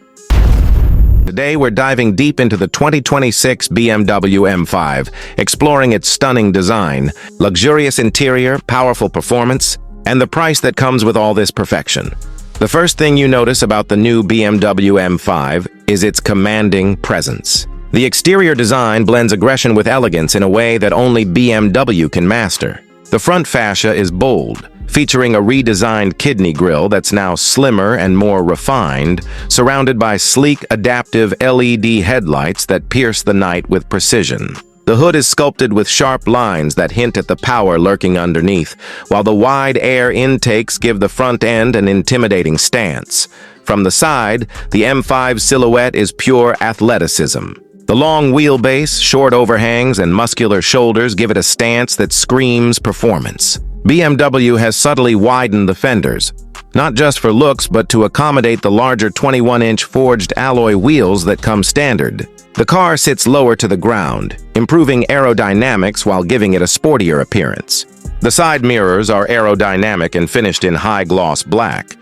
Today, we're diving deep into the 2026 BMW M5, exploring its stunning design, luxurious interior, powerful performance, and the price that comes with all this perfection. The first thing you notice about the new BMW M5 is its commanding presence. The exterior design blends aggression with elegance in a way that only BMW can master. The front fascia is bold, featuring a redesigned kidney grille that's now slimmer and more refined, surrounded by sleek, adaptive LED headlights that pierce the night with precision. The hood is sculpted with sharp lines that hint at the power lurking underneath, while the wide air intakes give the front end an intimidating stance. From the side, the M5 silhouette is pure athleticism. The long wheelbase, short overhangs, and muscular shoulders give it a stance that screams performance. BMW has subtly widened the fenders, not just for looks but to accommodate the larger 21-inch forged alloy wheels that come standard. The car sits lower to the ground, improving aerodynamics while giving it a sportier appearance. The side mirrors are aerodynamic and finished in high-gloss black,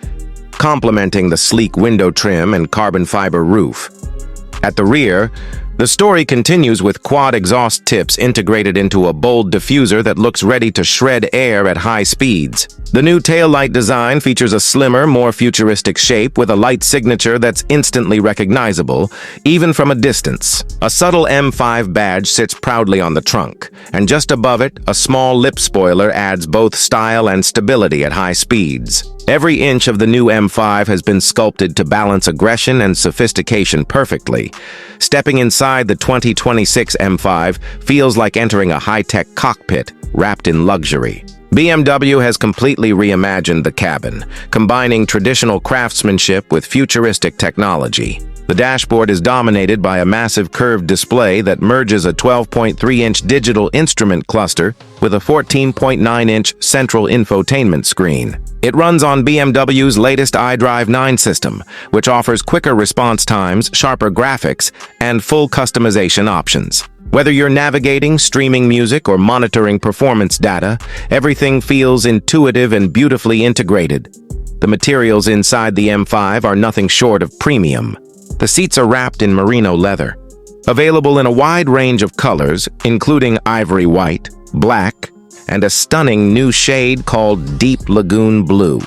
complementing the sleek window trim and carbon fiber roof. At the rear, the story continues with quad exhaust tips integrated into a bold diffuser that looks ready to shred air at high speeds. The new taillight design features a slimmer, more futuristic shape with a light signature that's instantly recognizable, even from a distance. A subtle M5 badge sits proudly on the trunk, and just above it, a small lip spoiler adds both style and stability at high speeds. Every inch of the new M5 has been sculpted to balance aggression and sophistication perfectly. Stepping inside the 2026 M5 feels like entering a high-tech cockpit wrapped in luxury. BMW has completely reimagined the cabin, combining traditional craftsmanship with futuristic technology. The dashboard is dominated by a massive curved display that merges a 12.3-inch digital instrument cluster with a 14.9-inch central infotainment screen. It runs on BMW's latest iDrive 9 system, which offers quicker response times, sharper graphics, and full customization options. Whether you're navigating, streaming music, or monitoring performance data, everything feels intuitive and beautifully integrated. The materials inside the M5 are nothing short of premium. The seats are wrapped in merino leather, available in a wide range of colors, including ivory white, black, and a stunning new shade called Deep Lagoon Blue.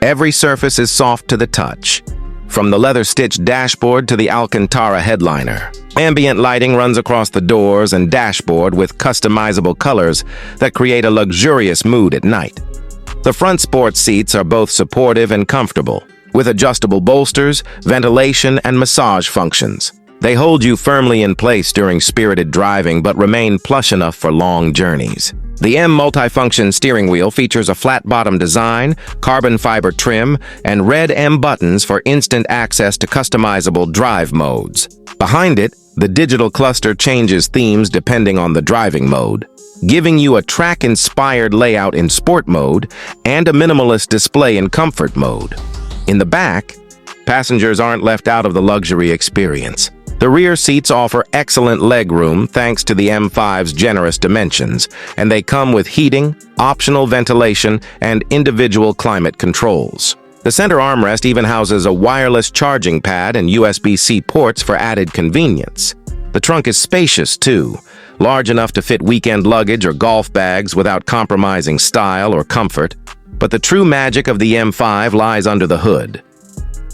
Every surface is soft to the touch, from the leather-stitched dashboard to the Alcantara headliner. Ambient lighting runs across the doors and dashboard with customizable colors that create a luxurious mood at night. The front sport seats are both supportive and comfortable, with adjustable bolsters, ventilation, and massage functions. They hold you firmly in place during spirited driving but remain plush enough for long journeys. The M multifunction steering wheel features a flat-bottom design, carbon fiber trim, and red M buttons for instant access to customizable drive modes. Behind it, the digital cluster changes themes depending on the driving mode, giving you a track-inspired layout in sport mode and a minimalist display in comfort mode. In the back, passengers aren't left out of the luxury experience. The rear seats offer excellent legroom thanks to the M5's generous dimensions, and they come with heating, optional ventilation, and individual climate controls. The center armrest even houses a wireless charging pad and USB-C ports for added convenience. The trunk is spacious, too, large enough to fit weekend luggage or golf bags without compromising style or comfort. But the true magic of the M5 lies under the hood.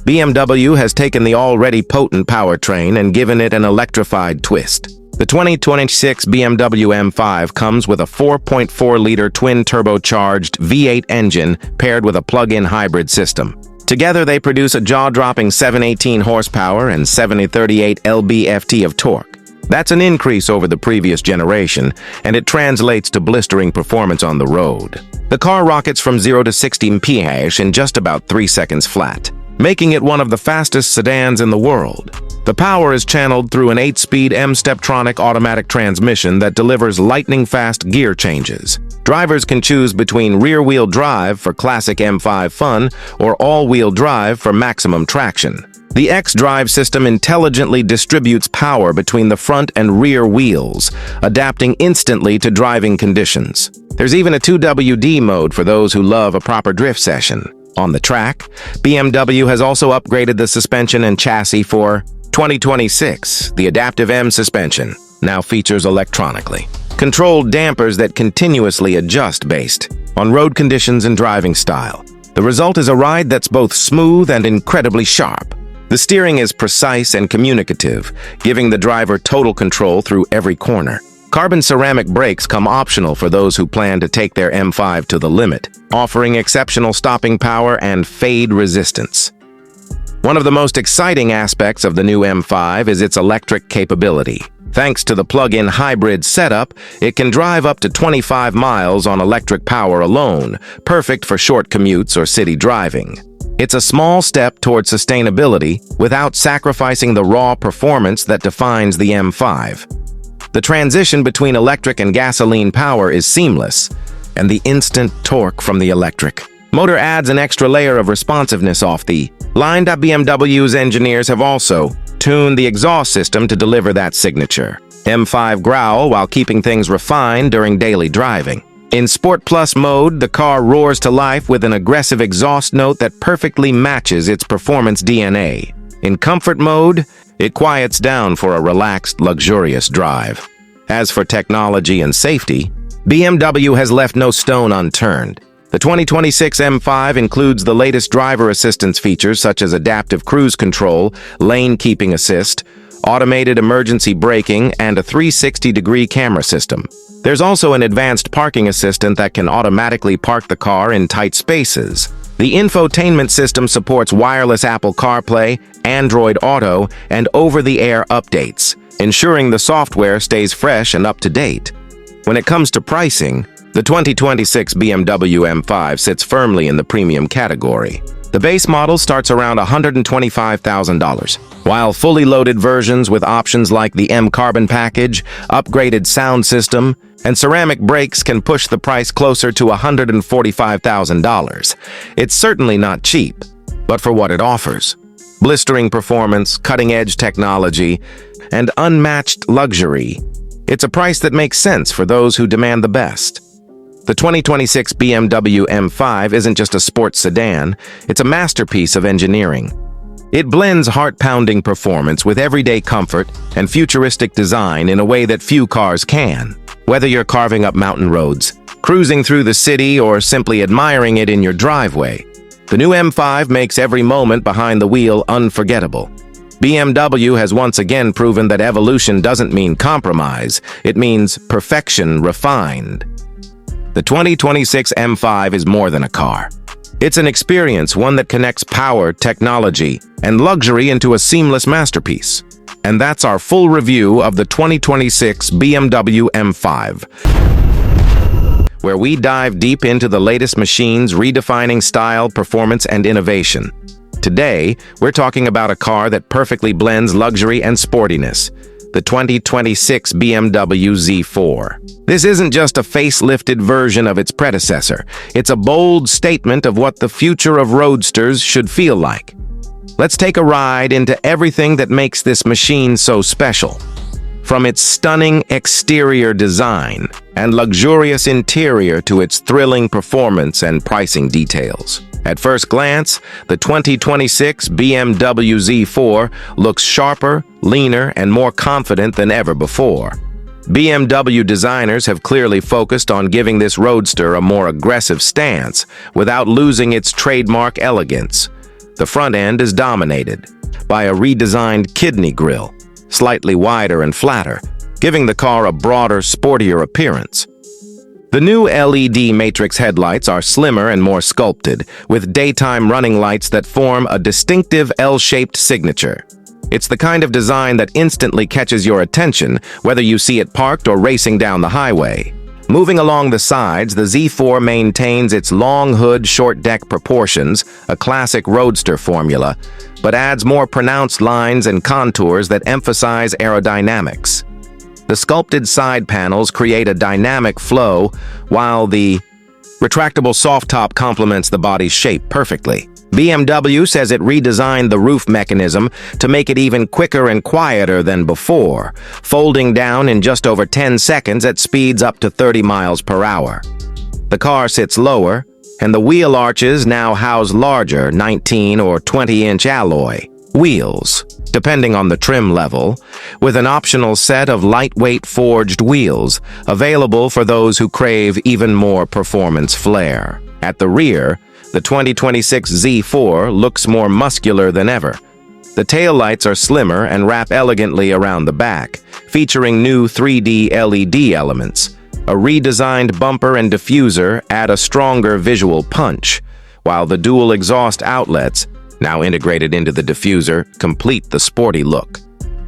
BMW has taken the already potent powertrain and given it an electrified twist. The 2026 BMW M5 comes with a 4.4-liter twin-turbocharged V8 engine paired with a plug-in hybrid system. Together, they produce a jaw-dropping 718 horsepower and 738 lb-ft of torque. That's an increase over the previous generation, and it translates to blistering performance on the road. The car rockets from 0 to 60 mph in just about 3 seconds flat, making it one of the fastest sedans in the world. The power is channeled through an 8-speed M-Steptronic automatic transmission that delivers lightning-fast gear changes. Drivers can choose between rear-wheel drive for classic M5 fun or all-wheel drive for maximum traction. The X-Drive system intelligently distributes power between the front and rear wheels, adapting instantly to driving conditions. There's even a 2WD mode for those who love a proper drift session. On the track, BMW has also upgraded the suspension and chassis for 2026. The Adaptive M suspension now features electronically controlled dampers that continuously adjust based on road conditions and driving style. The result is a ride that's both smooth and incredibly sharp. The steering is precise and communicative, giving the driver total control through every corner. Carbon ceramic brakes come optional for those who plan to take their M5 to the limit, offering exceptional stopping power and fade resistance. One of the most exciting aspects of the new M5 is its electric capability. Thanks to the plug-in hybrid setup, it can drive up to 25 miles on electric power alone, perfect for short commutes or city driving. It's a small step toward sustainability without sacrificing the raw performance that defines the M5. The transition between electric and gasoline power is seamless, and the instant torque from the electric motor adds an extra layer of responsiveness off the line. BMW's engineers have also tuned the exhaust system to deliver that signature M5 growl while keeping things refined during daily driving. In Sport Plus mode, the car roars to life with an aggressive exhaust note that perfectly matches its performance DNA. In Comfort mode, it quiets down for a relaxed, luxurious drive. As for technology and safety, BMW has left no stone unturned. The 2026 M5 includes the latest driver assistance features such as adaptive cruise control, lane keeping assist, automated emergency braking, and a 360-degree camera system. There's also an advanced parking assistant that can automatically park the car in tight spaces. The infotainment system supports wireless Apple CarPlay, Android Auto, and over-the-air updates, ensuring the software stays fresh and up to date. When it comes to pricing, the 2026 BMW M5 sits firmly in the premium category. The base model starts around $125,000, while fully loaded versions with options like the M Carbon package, upgraded sound system, and ceramic brakes can push the price closer to $145,000. It's certainly not cheap, but for what it offers, blistering performance, cutting-edge technology, and unmatched luxury, it's a price that makes sense for those who demand the best. The 2026 BMW M5 isn't just a sports sedan, it's a masterpiece of engineering. It blends heart-pounding performance with everyday comfort and futuristic design in a way that few cars can. Whether you're carving up mountain roads, cruising through the city, or simply admiring it in your driveway, the new M5 makes every moment behind the wheel unforgettable. BMW has once again proven that evolution doesn't mean compromise, it means perfection refined. The 2026 M5 is more than a car. It's an experience, one that connects power, technology, and luxury into a seamless masterpiece. And that's our full review of the 2026 BMW M5. where we dive deep into the latest machines redefining style, performance, and innovation. Today, we're talking about a car that perfectly blends luxury and sportiness, the 2026 BMW Z4. This isn't just a facelifted version of its predecessor. It's a bold statement of what the future of roadsters should feel like. Let's take a ride into everything that makes this machine so special. From its stunning exterior design and luxurious interior to its thrilling performance and pricing details. At first glance, the 2026 BMW Z4 looks sharper, leaner, and more confident than ever before. BMW designers have clearly focused on giving this roadster a more aggressive stance without losing its trademark elegance. The front end is dominated by a redesigned kidney grille, slightly wider and flatter, giving the car a broader, sportier appearance. The new LED matrix headlights are slimmer and more sculpted, with daytime running lights that form a distinctive L-shaped signature. It's the kind of design that instantly catches your attention, whether you see it parked or racing down the highway. Moving along the sides, the Z4 maintains its long hood, short deck proportions, a classic roadster formula, but adds more pronounced lines and contours that emphasize aerodynamics. The sculpted side panels create a dynamic flow, while the retractable soft top complements the body's shape perfectly. BMW says it redesigned the roof mechanism to make it even quicker and quieter than before, folding down in just over 10 seconds at speeds up to 30 miles per hour. The car sits lower, and the wheel arches now house larger 19 or 20-inch alloy wheels, depending on the trim level, with an optional set of lightweight forged wheels available for those who crave even more performance flair. At the rear, the 2026 Z4 looks more muscular than ever. The taillights are slimmer and wrap elegantly around the back, featuring new 3D LED elements. A redesigned bumper and diffuser add a stronger visual punch, while the dual exhaust outlets, now integrated into the diffuser, complete the sporty look.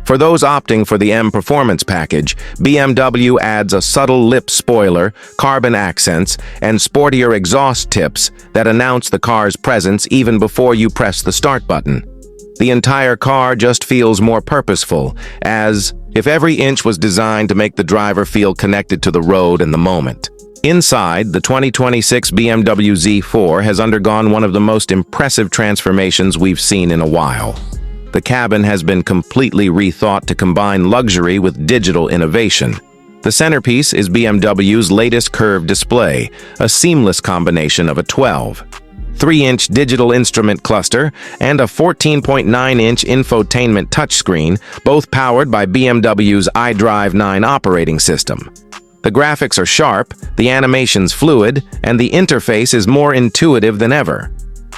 For those opting for the M Performance package, BMW adds a subtle lip spoiler, carbon accents, and sportier exhaust tips that announce the car's presence even before you press the start button. The entire car just feels more purposeful, as if every inch was designed to make the driver feel connected to the road and the moment. Inside, the 2026 BMW Z4 has undergone one of the most impressive transformations we've seen in a while. The cabin has been completely rethought to combine luxury with digital innovation. The centerpiece is BMW's latest curved display, a seamless combination of a 12.3-inch digital instrument cluster and a 14.9-inch infotainment touchscreen, both powered by BMW's iDrive 9 operating system. The graphics are sharp, the animation's fluid, and the interface is more intuitive than ever.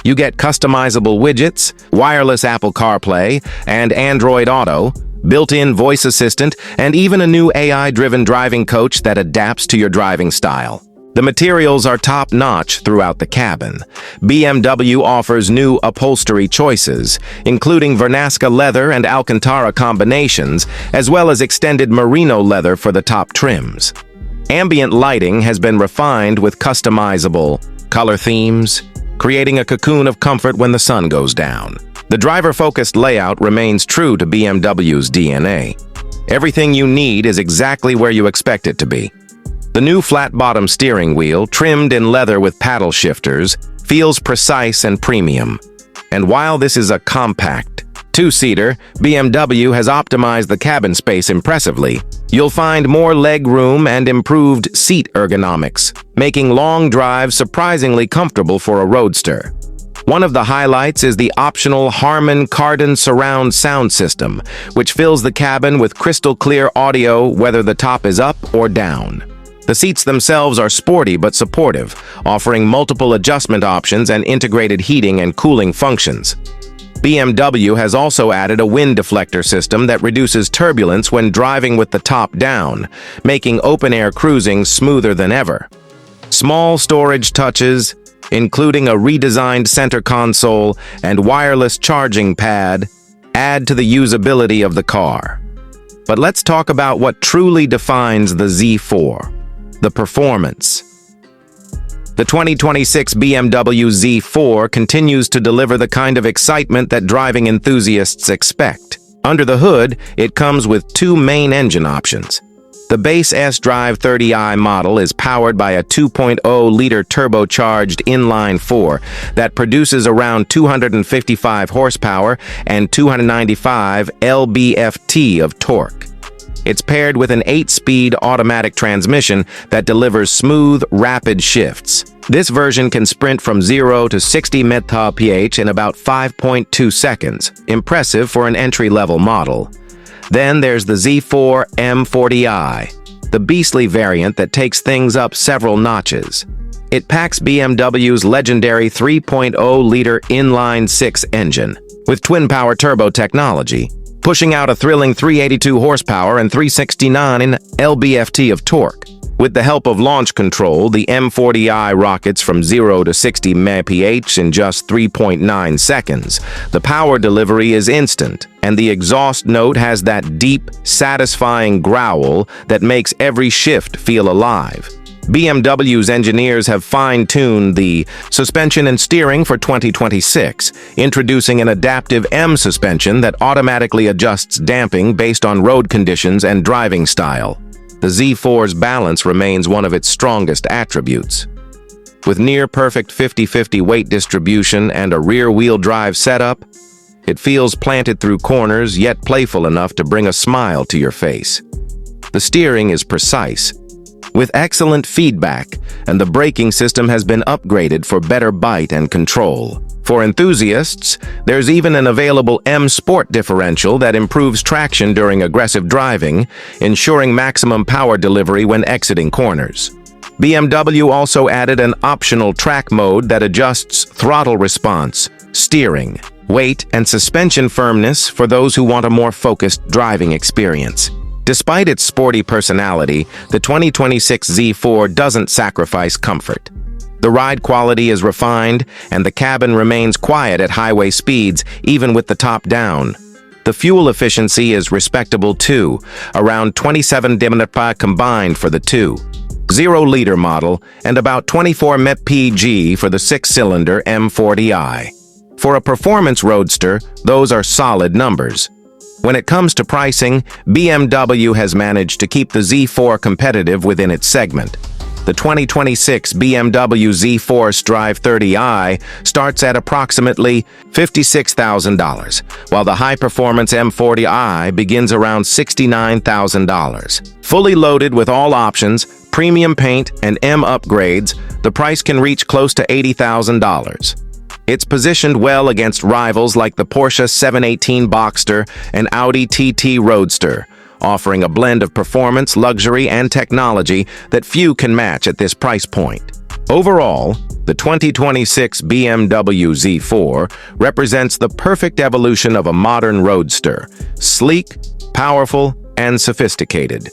You get customizable widgets, wireless Apple CarPlay, and Android Auto, built-in voice assistant, and even a new AI-driven driving coach that adapts to your driving style. The materials are top-notch throughout the cabin. BMW offers new upholstery choices, including Vernasca leather and Alcantara combinations, as well as extended merino leather for the top trims. Ambient lighting has been refined with customizable color themes, creating a cocoon of comfort when the sun goes down. The driver-focused layout remains true to BMW's DNA. Everything you need is exactly where you expect it to be. The new flat-bottom steering wheel, trimmed in leather with paddle shifters, feels precise and premium. And while this is a compact two-seater, BMW has optimized the cabin space impressively. You'll find more leg room and improved seat ergonomics, making long drives surprisingly comfortable for a roadster. One of the highlights is the optional Harman Kardon surround sound system, which fills the cabin with crystal-clear audio whether the top is up or down. The seats themselves are sporty but supportive, offering multiple adjustment options and integrated heating and cooling functions. BMW has also added a wind deflector system that reduces turbulence when driving with the top down, making open-air cruising smoother than ever. Small storage touches, including a redesigned center console and wireless charging pad, add to the usability of the car. But let's talk about what truly defines the Z4: the performance. The 2026 BMW Z4 continues to deliver the kind of excitement that driving enthusiasts expect. Under the hood, it comes with two main engine options. The base S-Drive 30i model is powered by a 2.0-liter turbocharged inline-4 that produces around 255 horsepower and 295 lb-ft of torque. It's paired with an 8-speed automatic transmission that delivers smooth, rapid shifts. This version can sprint from 0 to 60 mph in about 5.2 seconds, impressive for an entry-level model. Then there's the Z4 M40i, the beastly variant that takes things up several notches. It packs BMW's legendary 3.0-liter inline-6 engine with twin-power turbo technology, pushing out a thrilling 382 horsepower and 369 lb-ft of torque. With the help of launch control, the M40i rockets from 0 to 60 mph in just 3.9 seconds. The power delivery is instant, and the exhaust note has that deep, satisfying growl that makes every shift feel alive. BMW's engineers have fine-tuned the suspension and steering for 2026, introducing an adaptive M suspension that automatically adjusts damping based on road conditions and driving style. The Z4's balance remains one of its strongest attributes. With near-perfect 50-50 weight distribution and a rear-wheel drive setup, it feels planted through corners yet playful enough to bring a smile to your face. The steering is precise, with excellent feedback, and the braking system has been upgraded for better bite and control. For enthusiasts, there's even an available M Sport differential that improves traction during aggressive driving, ensuring maximum power delivery when exiting corners. BMW also added an optional track mode that adjusts throttle response, steering, weight, and suspension firmness for those who want a more focused driving experience. Despite its sporty personality, the 2026 Z4 doesn't sacrifice comfort. The ride quality is refined, and the cabin remains quiet at highway speeds, even with the top down. The fuel efficiency is respectable too, around 27 mph combined for the 2.0-liter model and about 24 mpg for the 6-cylinder M40i. For a performance roadster, those are solid numbers. When it comes to pricing, BMW has managed to keep the Z4 competitive within its segment. The 2026 BMW Z4 S-Drive 30i starts at approximately $56,000, while the high-performance M40i begins around $69,000. Fully loaded with all options, premium paint, and M upgrades, the price can reach close to $80,000. It's positioned well against rivals like the Porsche 718 Boxster and Audi TT Roadster, offering a blend of performance, luxury, and technology that few can match at this price point. Overall, the 2026 BMW Z4 represents the perfect evolution of a modern roadster, sleek, powerful, and sophisticated.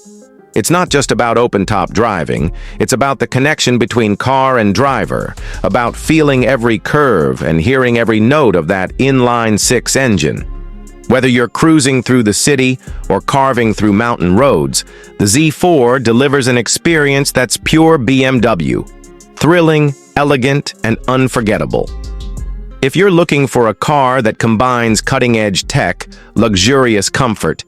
It's not just about open-top driving, it's about the connection between car and driver, about feeling every curve and hearing every note of that inline-6 engine. Whether you're cruising through the city or carving through mountain roads, the Z4 delivers an experience that's pure BMW, thrilling, elegant, and unforgettable. If you're looking for a car that combines cutting-edge tech, luxurious comfort,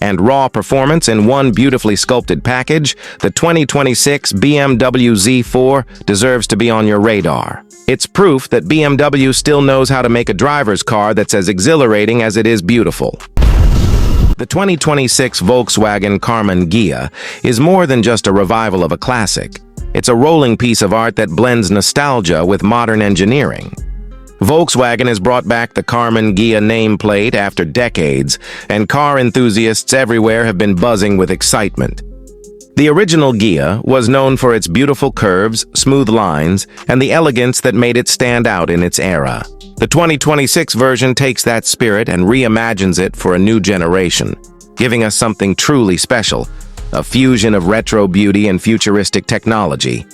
and raw performance in one beautifully sculpted package, the 2026 BMW Z4 deserves to be on your radar. It's proof that BMW still knows how to make a driver's car that's as exhilarating as it is beautiful. The 2026 Volkswagen Karmann Ghia is more than just a revival of a classic. It's a rolling piece of art that blends nostalgia with modern engineering. Volkswagen has brought back the Karmann Ghia nameplate after decades, and car enthusiasts everywhere have been buzzing with excitement. The original Ghia was known for its beautiful curves, smooth lines, and the elegance that made it stand out in its era. The 2026 version takes that spirit and reimagines it for a new generation, giving us something truly special, a fusion of retro beauty and futuristic technology.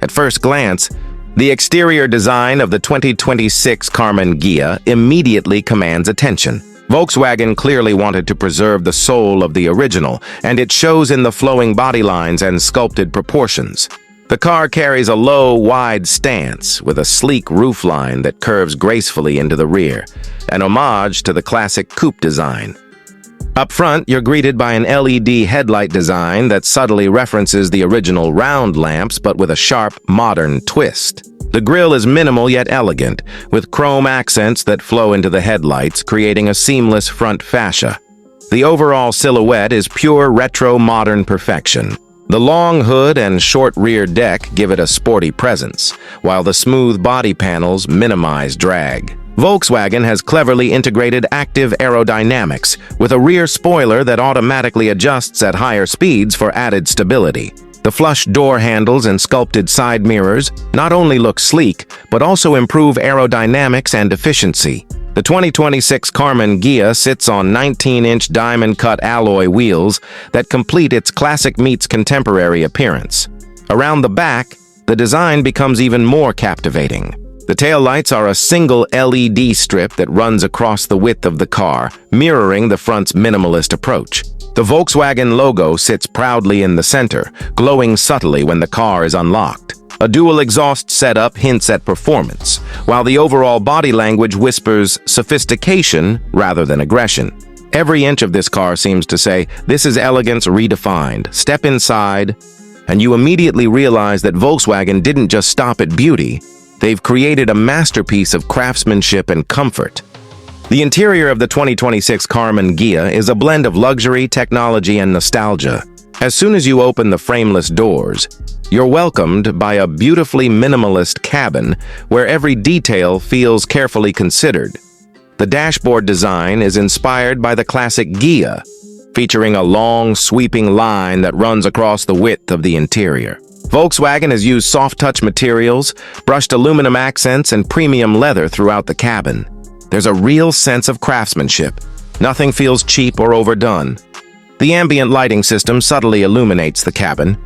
At first glance, the exterior design of the 2026 Karmann Ghia immediately commands attention. Volkswagen clearly wanted to preserve the soul of the original, and it shows in the flowing body lines and sculpted proportions. The car carries a low, wide stance with a sleek roofline that curves gracefully into the rear, an homage to the classic coupe design. Up front, you're greeted by an LED headlight design that subtly references the original round lamps but with a sharp, modern twist. The grille is minimal yet elegant, with chrome accents that flow into the headlights, creating a seamless front fascia. The overall silhouette is pure retro modern perfection. The long hood and short rear deck give it a sporty presence, while the smooth body panels minimize drag. Volkswagen has cleverly integrated active aerodynamics with a rear spoiler that automatically adjusts at higher speeds for added stability. The flush door handles and sculpted side mirrors not only look sleek, but also improve aerodynamics and efficiency. The 2026 Karmann Ghia sits on 19-inch diamond-cut alloy wheels that complete its classic meets contemporary appearance. Around the back, the design becomes even more captivating. The taillights are a single LED strip that runs across the width of the car, mirroring the front's minimalist approach. The Volkswagen logo sits proudly in the center, glowing subtly when the car is unlocked. A dual exhaust setup hints at performance, while the overall body language whispers sophistication rather than aggression. Every inch of this car seems to say, "This is elegance redefined." Step inside, and you immediately realize that Volkswagen didn't just stop at beauty. They've created a masterpiece of craftsmanship and comfort. The interior of the 2026 Karmann Ghia is a blend of luxury, technology, and nostalgia. As soon as you open the frameless doors, you're welcomed by a beautifully minimalist cabin where every detail feels carefully considered. The dashboard design is inspired by the classic Ghia, featuring a long, sweeping line that runs across the width of the interior. Volkswagen has used soft-touch materials, brushed aluminum accents, and premium leather throughout the cabin. There's a real sense of craftsmanship. Nothing feels cheap or overdone. The ambient lighting system subtly illuminates the cabin,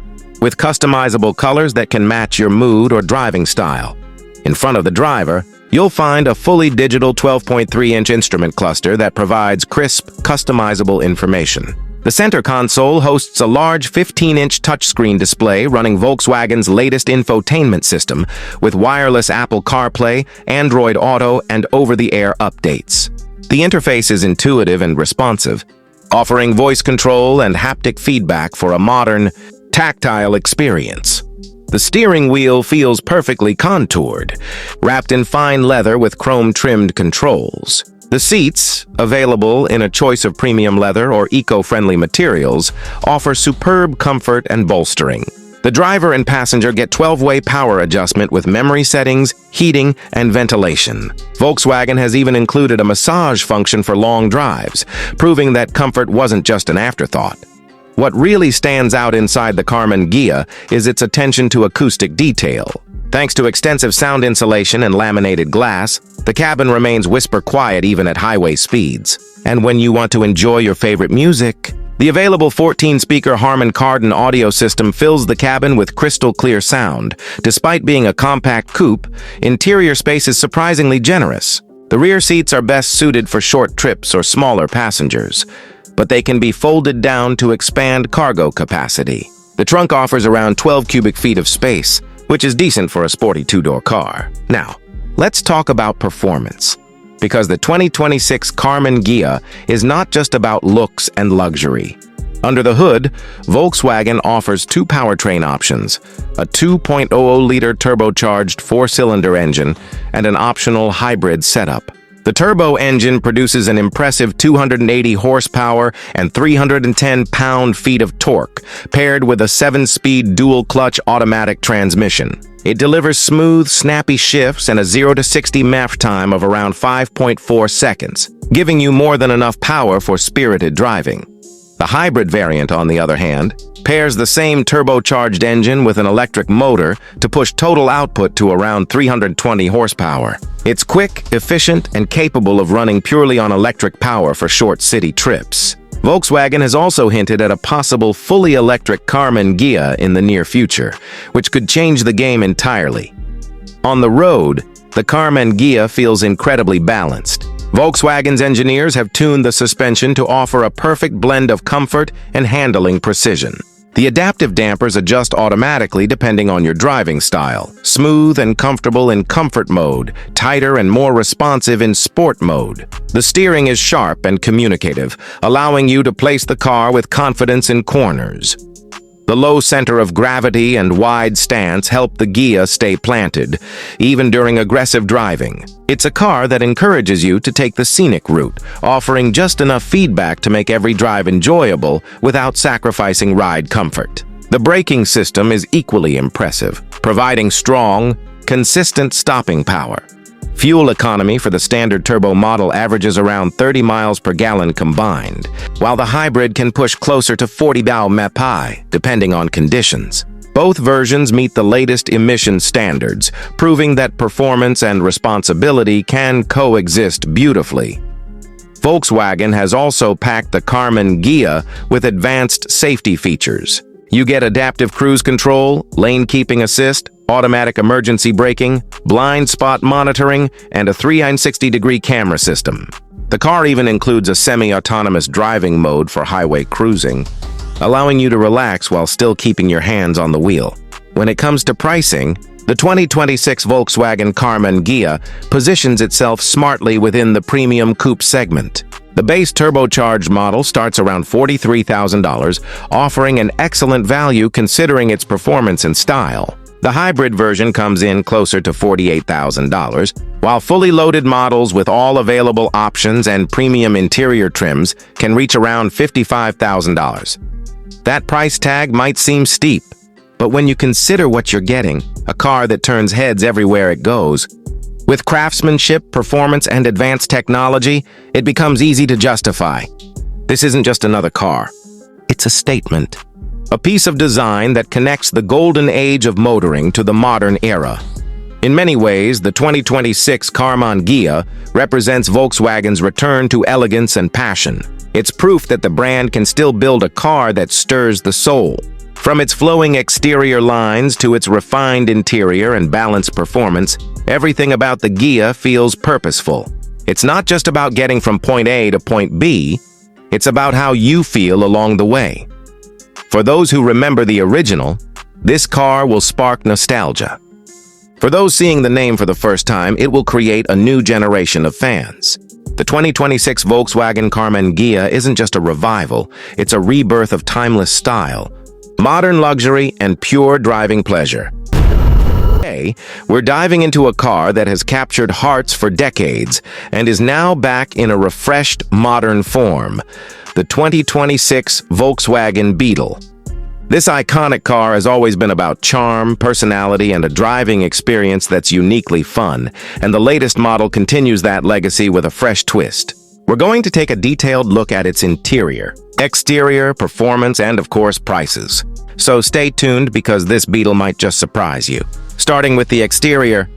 with customizable colors that can match your mood or driving style. In front of the driver, you'll find a fully digital 12.3-inch instrument cluster that provides crisp, customizable information. The center console hosts a large 15-inch touchscreen display running Volkswagen's latest infotainment system with wireless Apple CarPlay, Android Auto, and over-the-air updates. The interface is intuitive and responsive, offering voice control and haptic feedback for a modern, tactile experience. The steering wheel feels perfectly contoured, wrapped in fine leather with chrome-trimmed controls. The seats, available in a choice of premium leather or eco-friendly materials, offer superb comfort and bolstering. The driver and passenger get 12-way power adjustment with memory settings, heating, and ventilation. Volkswagen has even included a massage function for long drives, proving that comfort wasn't just an afterthought. What really stands out inside the Karmann Ghia is its attention to acoustic detail. Thanks to extensive sound insulation and laminated glass, the cabin remains whisper quiet even at highway speeds. And when you want to enjoy your favorite music, the available 14-speaker Harman Kardon audio system fills the cabin with crystal-clear sound. Despite being a compact coupe, interior space is surprisingly generous. The rear seats are best suited for short trips or smaller passengers, but they can be folded down to expand cargo capacity. The trunk offers around 12 cubic feet of space, which is decent for a sporty two-door car. Now, let's talk about performance, because the 2026 Karmann Ghia is not just about looks and luxury. Under the hood, Volkswagen offers two powertrain options, a 2.00-liter turbocharged four-cylinder engine and an optional hybrid setup. The turbo engine produces an impressive 280 horsepower and 310 pound-feet of torque, paired with a 7-speed dual-clutch automatic transmission. It delivers smooth, snappy shifts and a 0 to 60 mph time of around 5.4 seconds, giving you more than enough power for spirited driving. The hybrid variant, on the other hand, pairs the same turbocharged engine with an electric motor to push total output to around 320 horsepower. It's quick, efficient, and capable of running purely on electric power for short city trips. Volkswagen has also hinted at a possible fully electric Karmann Ghia in the near future, which could change the game entirely. On the road, the Karmann Ghia feels incredibly balanced. Volkswagen's engineers have tuned the suspension to offer a perfect blend of comfort and handling precision. The adaptive dampers adjust automatically depending on your driving style. Smooth and comfortable in comfort mode, tighter and more responsive in sport mode. The steering is sharp and communicative, allowing you to place the car with confidence in corners. The low center of gravity and wide stance help the Ghia stay planted, even during aggressive driving. It's a car that encourages you to take the scenic route, offering just enough feedback to make every drive enjoyable without sacrificing ride comfort. The braking system is equally impressive, providing strong, consistent stopping power. Fuel economy for the standard turbo model averages around 30 miles per gallon combined, while the hybrid can push closer to 40 mph, depending on conditions. Both versions meet the latest emission standards, proving that performance and responsibility can coexist beautifully. Volkswagen has also packed the Karmann Ghia with advanced safety features. You get adaptive cruise control, lane keeping assist, automatic emergency braking, blind spot monitoring, and a 360-degree camera system. The car even includes a semi-autonomous driving mode for highway cruising, allowing you to relax while still keeping your hands on the wheel. When it comes to pricing, the 2026 Volkswagen Karmann Ghia positions itself smartly within the premium coupe segment. The base turbocharged model starts around $43,000, offering an excellent value considering its performance and style. The hybrid version comes in closer to $48,000, while fully loaded models with all available options and premium interior trims can reach around $55,000. That price tag might seem steep, but when you consider what you're getting, a car that turns heads everywhere it goes, with craftsmanship, performance, and advanced technology, it becomes easy to justify. This isn't just another car. It's a statement. A piece of design that connects the golden age of motoring to the modern era. In many ways, the 2026 Karmann Ghia represents Volkswagen's return to elegance and passion. It's proof that the brand can still build a car that stirs the soul. From its flowing exterior lines to its refined interior and balanced performance, everything about the Ghia feels purposeful. It's not just about getting from point A to point B, it's about how you feel along the way. For those who remember the original, this car will spark nostalgia. For those seeing the name for the first time, it will create a new generation of fans. The 2026 Volkswagen Karmann Ghia isn't just a revival, it's a rebirth of timeless style, modern luxury, and pure driving pleasure. Today, we're diving into a car that has captured hearts for decades and is now back in a refreshed, modern form, the 2026 Volkswagen Beetle. This iconic car has always been about charm, personality, and a driving experience that's uniquely fun, and the latest model continues that legacy with a fresh twist. We're going to take a detailed look at its interior, exterior, performance, and of course, prices. So stay tuned because this Beetle might just surprise you. Starting with the exterior,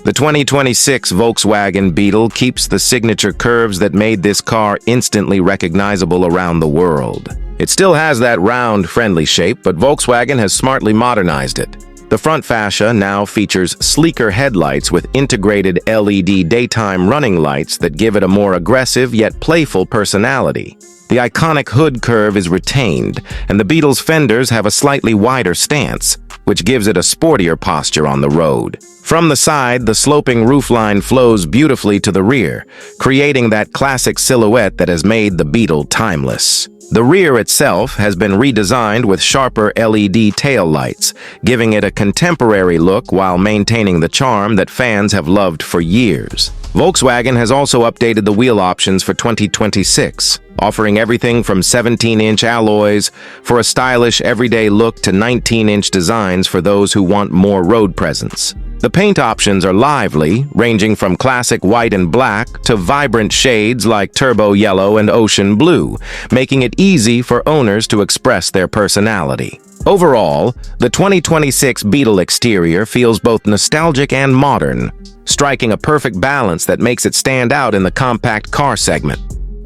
the 2026 Volkswagen Beetle keeps the signature curves that made this car instantly recognizable around the world. It still has that round, friendly shape, but Volkswagen has smartly modernized it. The front fascia now features sleeker headlights with integrated LED daytime running lights that give it a more aggressive yet playful personality. The iconic hood curve is retained, and the Beetle's fenders have a slightly wider stance, which gives it a sportier posture on the road. From the side, the sloping roofline flows beautifully to the rear, creating that classic silhouette that has made the Beetle timeless. The rear itself has been redesigned with sharper LED taillights, giving it a contemporary look while maintaining the charm that fans have loved for years. Volkswagen has also updated the wheel options for 2026, offering everything from 17-inch alloys for a stylish everyday look to 19-inch designs for those who want more road presence. The paint options are lively, ranging from classic white and black to vibrant shades like turbo yellow and ocean blue, making it easy for owners to express their personality. Overall, the 2026 Beetle exterior feels both nostalgic and modern, striking a perfect balance that makes it stand out in the compact car segment.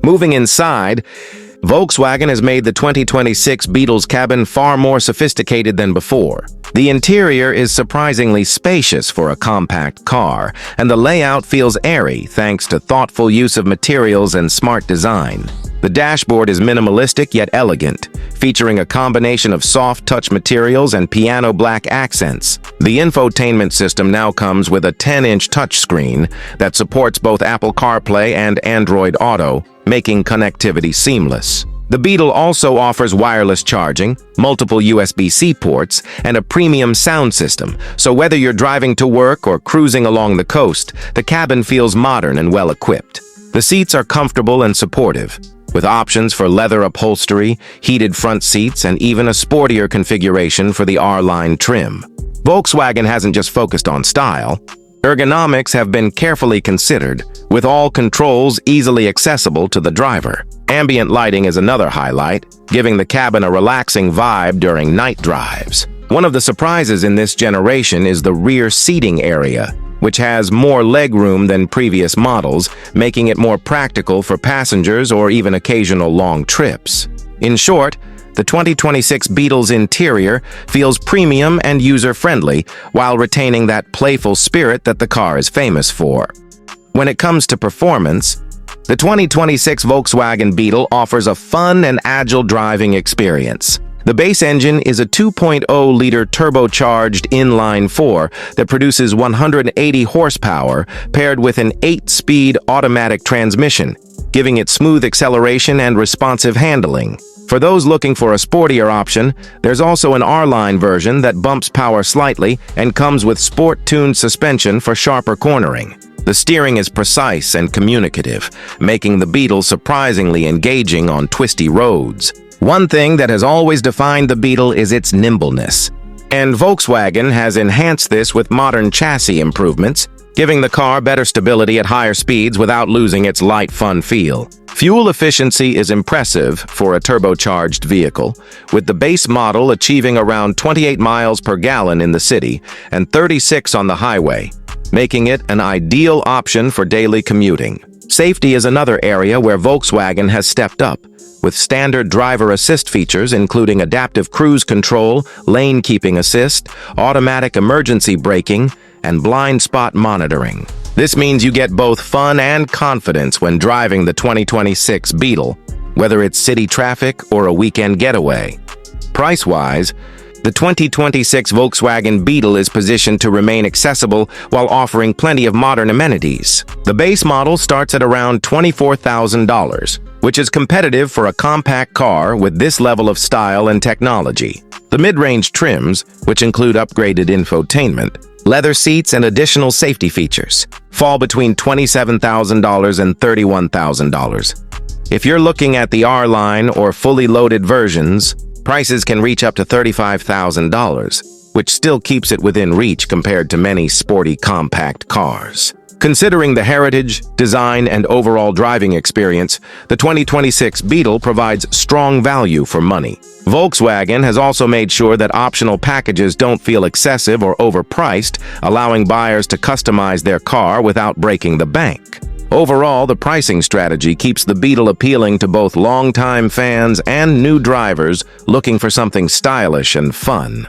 Moving inside, Volkswagen has made the 2026 Beetle's cabin far more sophisticated than before. The interior is surprisingly spacious for a compact car, and the layout feels airy thanks to thoughtful use of materials and smart design. The dashboard is minimalistic yet elegant, featuring a combination of soft touch materials and piano black accents. The infotainment system now comes with a 10-inch touchscreen that supports both Apple CarPlay and Android Auto, making connectivity seamless. The Beetle also offers wireless charging, multiple USB-C ports, and a premium sound system, so whether you're driving to work or cruising along the coast, the cabin feels modern and well-equipped. The seats are comfortable and supportive, with options for leather upholstery, heated front seats, and even a sportier configuration for the R-Line trim. Volkswagen hasn't just focused on style. Ergonomics have been carefully considered, with all controls easily accessible to the driver. Ambient lighting is another highlight, giving the cabin a relaxing vibe during night drives. One of the surprises in this generation is the rear seating area, which has more legroom than previous models, making it more practical for passengers or even occasional long trips. In short, the 2026 Beetle's interior feels premium and user-friendly while retaining that playful spirit that the car is famous for. When it comes to performance, the 2026 Volkswagen Beetle offers a fun and agile driving experience. The base engine is a 2.0-liter turbocharged inline-4 that produces 180 horsepower paired with an 8-speed automatic transmission, giving it smooth acceleration and responsive handling. For those looking for a sportier option, there's also an R-Line version that bumps power slightly and comes with sport-tuned suspension for sharper cornering. The steering is precise and communicative, making the Beetle surprisingly engaging on twisty roads. One thing that has always defined the Beetle is its nimbleness, and Volkswagen has enhanced this with modern chassis improvements, giving the car better stability at higher speeds without losing its light, fun feel. Fuel efficiency is impressive for a turbocharged vehicle, with the base model achieving around 28 miles per gallon in the city and 36 on the highway, making it an ideal option for daily commuting. Safety is another area where Volkswagen has stepped up, with standard driver assist features including adaptive cruise control, lane keeping assist, automatic emergency braking, and blind spot monitoring. This means you get both fun and confidence when driving the 2026 Beetle, whether it's city traffic or a weekend getaway. Price-wise, the 2026 Volkswagen Beetle is positioned to remain accessible while offering plenty of modern amenities. The base model starts at around $24,000, which is competitive for a compact car with this level of style and technology. The mid-range trims, which include upgraded infotainment, leather seats, and additional safety features, fall between $27,000 and $31,000. If you're looking at the R-Line or fully loaded versions, prices can reach up to $35,000, which still keeps it within reach compared to many sporty compact cars. Considering the heritage, design, and overall driving experience, the 2026 Beetle provides strong value for money. Volkswagen has also made sure that optional packages don't feel excessive or overpriced, allowing buyers to customize their car without breaking the bank. Overall, the pricing strategy keeps the Beetle appealing to both longtime fans and new drivers looking for something stylish and fun.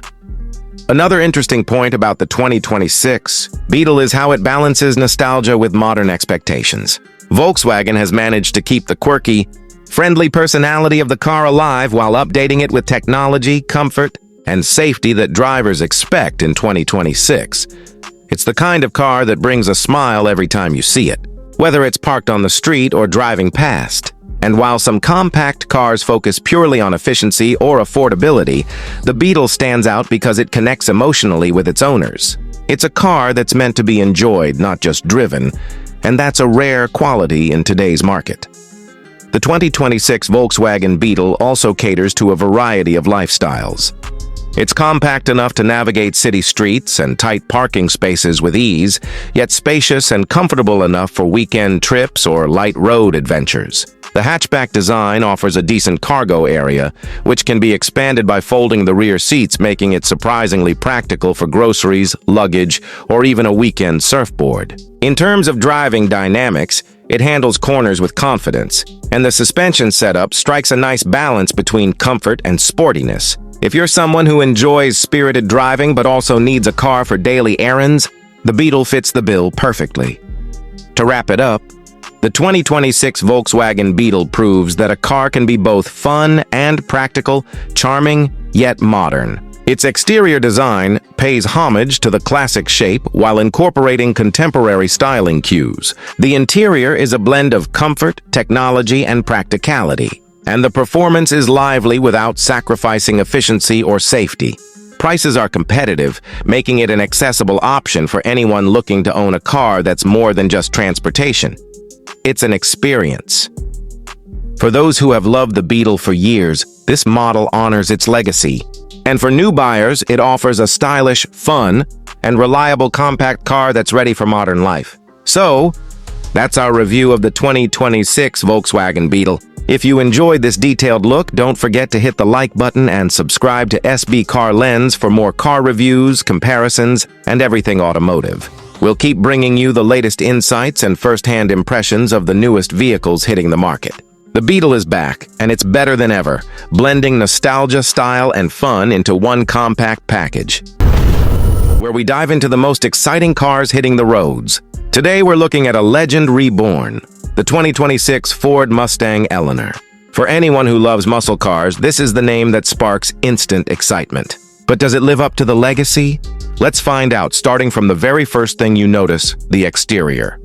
Another interesting point about the 2026 Beetle is how it balances nostalgia with modern expectations. Volkswagen has managed to keep the quirky, friendly personality of the car alive while updating it with technology, comfort, and safety that drivers expect in 2026. It's the kind of car that brings a smile every time you see it, whether it's parked on the street or driving past. And while some compact cars focus purely on efficiency or affordability, the Beetle stands out because it connects emotionally with its owners. It's a car that's meant to be enjoyed, not just driven, and that's a rare quality in today's market. The 2026 Volkswagen Beetle also caters to a variety of lifestyles. It's compact enough to navigate city streets and tight parking spaces with ease, yet spacious and comfortable enough for weekend trips or light road adventures. The hatchback design offers a decent cargo area, which can be expanded by folding the rear seats, making it surprisingly practical for groceries, luggage, or even a weekend surfboard. In terms of driving dynamics, it handles corners with confidence, and the suspension setup strikes a nice balance between comfort and sportiness. If you're someone who enjoys spirited driving but also needs a car for daily errands, the Beetle fits the bill perfectly. To wrap it up, The 2026 Volkswagen Beetle proves that a car can be both fun and practical, charming yet modern. Its exterior design pays homage to the classic shape while incorporating contemporary styling cues. The interior is a blend of comfort, technology, and practicality, and the performance is lively without sacrificing efficiency or safety. Prices are competitive, making it an accessible option for anyone looking to own a car that's more than just transportation. It's an experience. For those who have loved the Beetle for years, this model honors its legacy. And for new buyers, it offers a stylish, fun, and reliable compact car that's ready for modern life. So, that's our review of the 2026 Volkswagen Beetle. If you enjoyed this detailed look, don't forget to hit the like button and subscribe to SB Car Lens for more car reviews, comparisons, and everything automotive. We'll keep bringing you the latest insights and first-hand impressions of the newest vehicles hitting the market. The Beetle is back, and it's better than ever, blending nostalgia, style, and fun into one compact package, where we dive into the most exciting cars hitting the roads. Today, we're looking at a legend reborn, the 2026 Ford Mustang Eleanor. For anyone who loves muscle cars, this is the name that sparks instant excitement. But does it live up to the legacy? Let's find out, starting from the very first thing you notice, the exterior.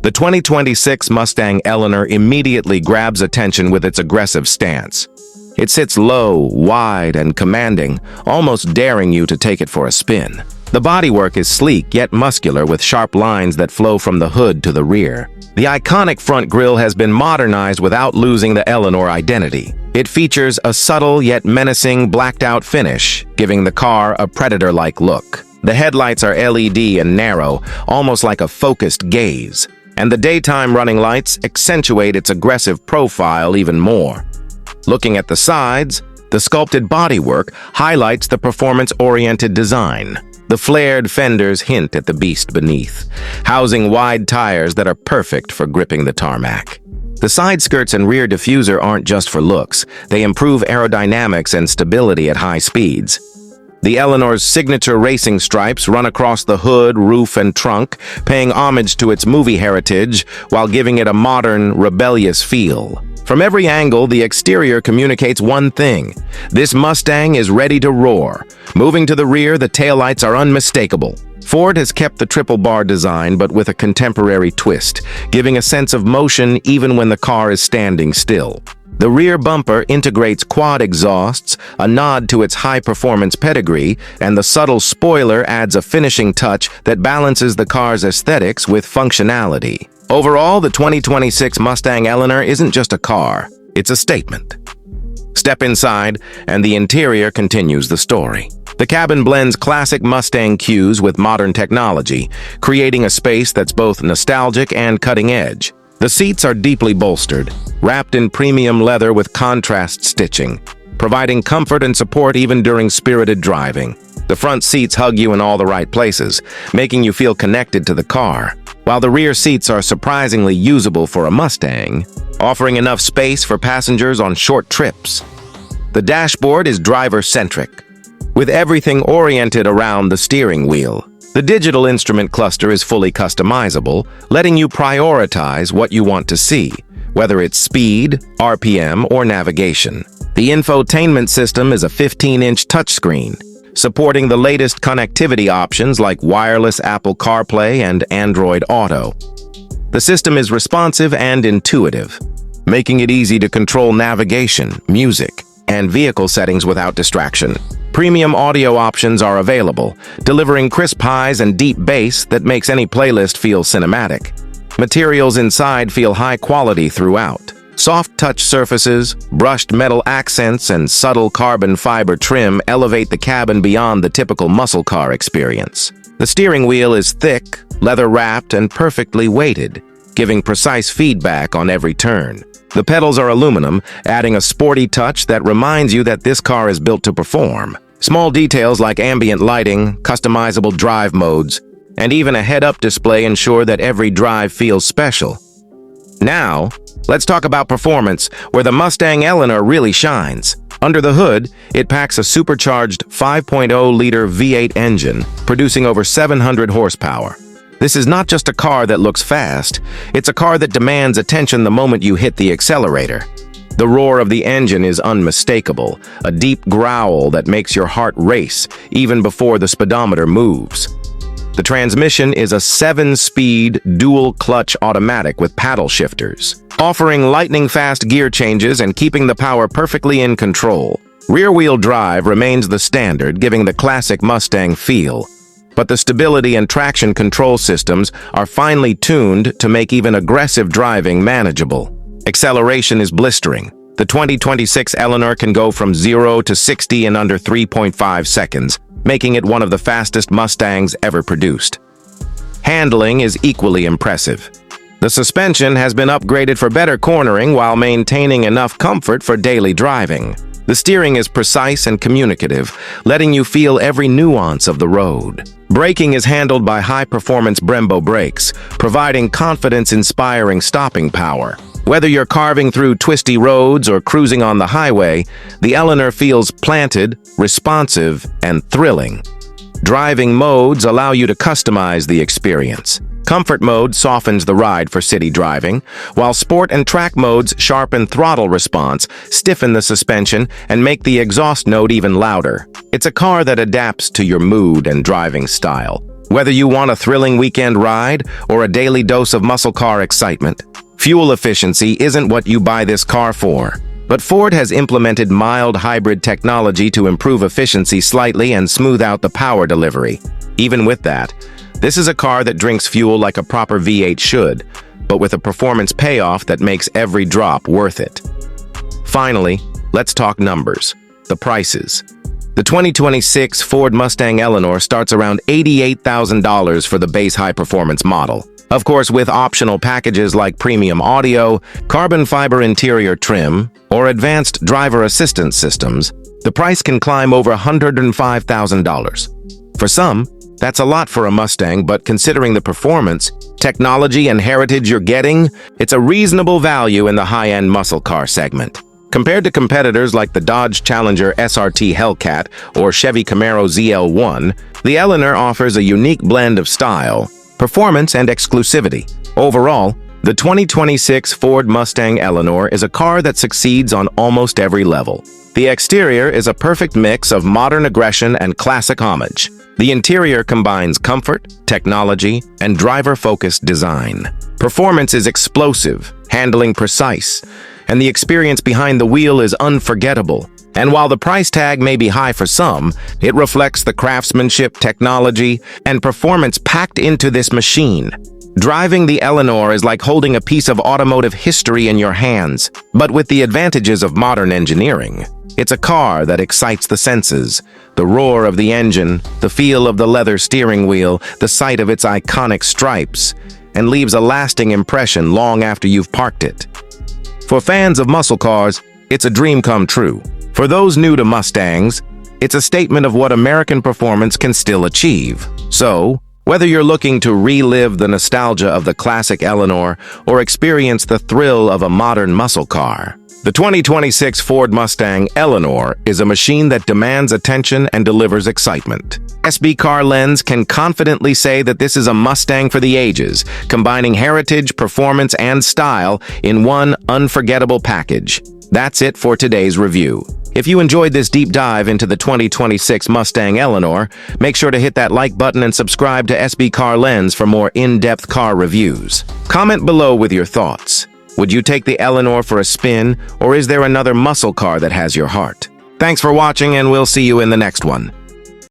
The 2026 Mustang Eleanor immediately grabs attention with its aggressive stance. It sits low, wide, and commanding, almost daring you to take it for a spin. The bodywork is sleek yet muscular with sharp lines that flow from the hood to the rear. The iconic front grille has been modernized without losing the Eleanor identity. It features a subtle yet menacing blacked-out finish, giving the car a predator-like look. The headlights are LED and narrow, almost like a focused gaze, and the daytime running lights accentuate its aggressive profile even more. Looking at the sides, the sculpted bodywork highlights the performance-oriented design. The flared fenders hint at the beast beneath, housing wide tires that are perfect for gripping the tarmac. The side skirts and rear diffuser aren't just for looks, they improve aerodynamics and stability at high speeds. The Eleanor's signature racing stripes run across the hood, roof, and trunk, paying homage to its movie heritage while giving it a modern, rebellious feel. From every angle, the exterior communicates one thing: this Mustang is ready to roar. Moving to the rear, the taillights are unmistakable. Ford has kept the triple bar design, but with a contemporary twist, giving a sense of motion even when the car is standing still. The rear bumper integrates quad exhausts, a nod to its high-performance pedigree, and the subtle spoiler adds a finishing touch that balances the car's aesthetics with functionality. Overall, the 2026 Mustang Eleanor isn't just a car, it's a statement. Step inside, and the interior continues the story. The cabin blends classic Mustang cues with modern technology, creating a space that's both nostalgic and cutting-edge. The seats are deeply bolstered, wrapped in premium leather with contrast stitching, providing comfort and support even during spirited driving. The front seats hug you in all the right places, making you feel connected to the car, while the rear seats are surprisingly usable for a Mustang, offering enough space for passengers on short trips. The dashboard is driver-centric, with everything oriented around the steering wheel. The digital instrument cluster is fully customizable, letting you prioritize what you want to see, whether it's speed, RPM, or navigation. The infotainment system is a 15-inch touchscreen, supporting the latest connectivity options like wireless Apple CarPlay and Android Auto. The system is responsive and intuitive, making it easy to control navigation, music, and vehicle settings without distraction. Premium audio options are available, delivering crisp highs and deep bass that makes any playlist feel cinematic. Materials inside feel high quality throughout. Soft touch surfaces, brushed metal accents, and subtle carbon fiber trim elevate the cabin beyond the typical muscle car experience. The steering wheel is thick, leather-wrapped, and perfectly weighted, giving precise feedback on every turn. The pedals are aluminum, adding a sporty touch that reminds you that this car is built to perform. Small details like ambient lighting, customizable drive modes, and even a head-up display ensure that every drive feels special. Now, let's talk about performance, where the Mustang Eleanor really shines. Under the hood, it packs a supercharged 5.0-liter V8 engine, producing over 700 horsepower. This is not just a car that looks fast, it's a car that demands attention the moment you hit the accelerator. The roar of the engine is unmistakable, a deep growl that makes your heart race even before the speedometer moves. The transmission is a 7-speed, dual-clutch automatic with paddle shifters, offering lightning-fast gear changes and keeping the power perfectly in control. Rear-wheel drive remains the standard, giving the classic Mustang feel, but the stability and traction control systems are finely tuned to make even aggressive driving manageable. Acceleration is blistering. The 2026 Eleanor can go from 0 to 60 in under 3.5 seconds, making it one of the fastest Mustangs ever produced. Handling is equally impressive. The suspension has been upgraded for better cornering while maintaining enough comfort for daily driving. The steering is precise and communicative, letting you feel every nuance of the road. Braking is handled by high-performance Brembo brakes, providing confidence-inspiring stopping power. Whether you're carving through twisty roads or cruising on the highway, the Eleanor feels planted, responsive, and thrilling. Driving modes allow you to customize the experience. Comfort mode softens the ride for city driving, while sport and track modes sharpen throttle response, stiffen the suspension, and make the exhaust note even louder. It's a car that adapts to your mood and driving style. Whether you want a thrilling weekend ride or a daily dose of muscle car excitement, fuel efficiency isn't what you buy this car for. But Ford has implemented mild hybrid technology to improve efficiency slightly and smooth out the power delivery. Even with that, this is a car that drinks fuel like a proper V8 should, but with a performance payoff that makes every drop worth it. Finally, let's talk numbers, the prices. The 2026 Ford Mustang Eleanor starts around $88,000 for the base high-performance model. Of course, with optional packages like premium audio, carbon fiber interior trim, or advanced driver assistance systems, the price can climb over $105,000. For some, that's a lot for a Mustang, but considering the performance, technology, and heritage you're getting, it's a reasonable value in the high-end muscle car segment. Compared to competitors like the Dodge Challenger SRT Hellcat or Chevy Camaro ZL1, the Eleanor offers a unique blend of style, performance, and exclusivity. Overall, the 2026 Ford Mustang Eleanor is a car that succeeds on almost every level. The exterior is a perfect mix of modern aggression and classic homage. The interior combines comfort, technology, and driver-focused design. Performance is explosive, handling precise, and the experience behind the wheel is unforgettable. And while the price tag may be high for some, it reflects the craftsmanship, technology, and performance packed into this machine. Driving the Eleanor is like holding a piece of automotive history in your hands, but with the advantages of modern engineering. It's a car that excites the senses. The roar of the engine, the feel of the leather steering wheel, the sight of its iconic stripes, and leaves a lasting impression long after you've parked it. For fans of muscle cars, it's a dream come true. For those new to Mustangs, it's a statement of what American performance can still achieve. So, whether you're looking to relive the nostalgia of the classic Eleanor or experience the thrill of a modern muscle car, the 2026 Ford Mustang Eleanor is a machine that demands attention and delivers excitement. SB Car Lens can confidently say that this is a Mustang for the ages, combining heritage, performance, and style in one unforgettable package. That's it for today's review. If you enjoyed this deep dive into the 2026 Mustang Eleanor, make sure to hit that like button and subscribe to SB Car Lens for more in-depth car reviews. Comment below with your thoughts. Would you take the Eleanor for a spin, or is there another muscle car that has your heart? Thanks for watching, and we'll see you in the next one.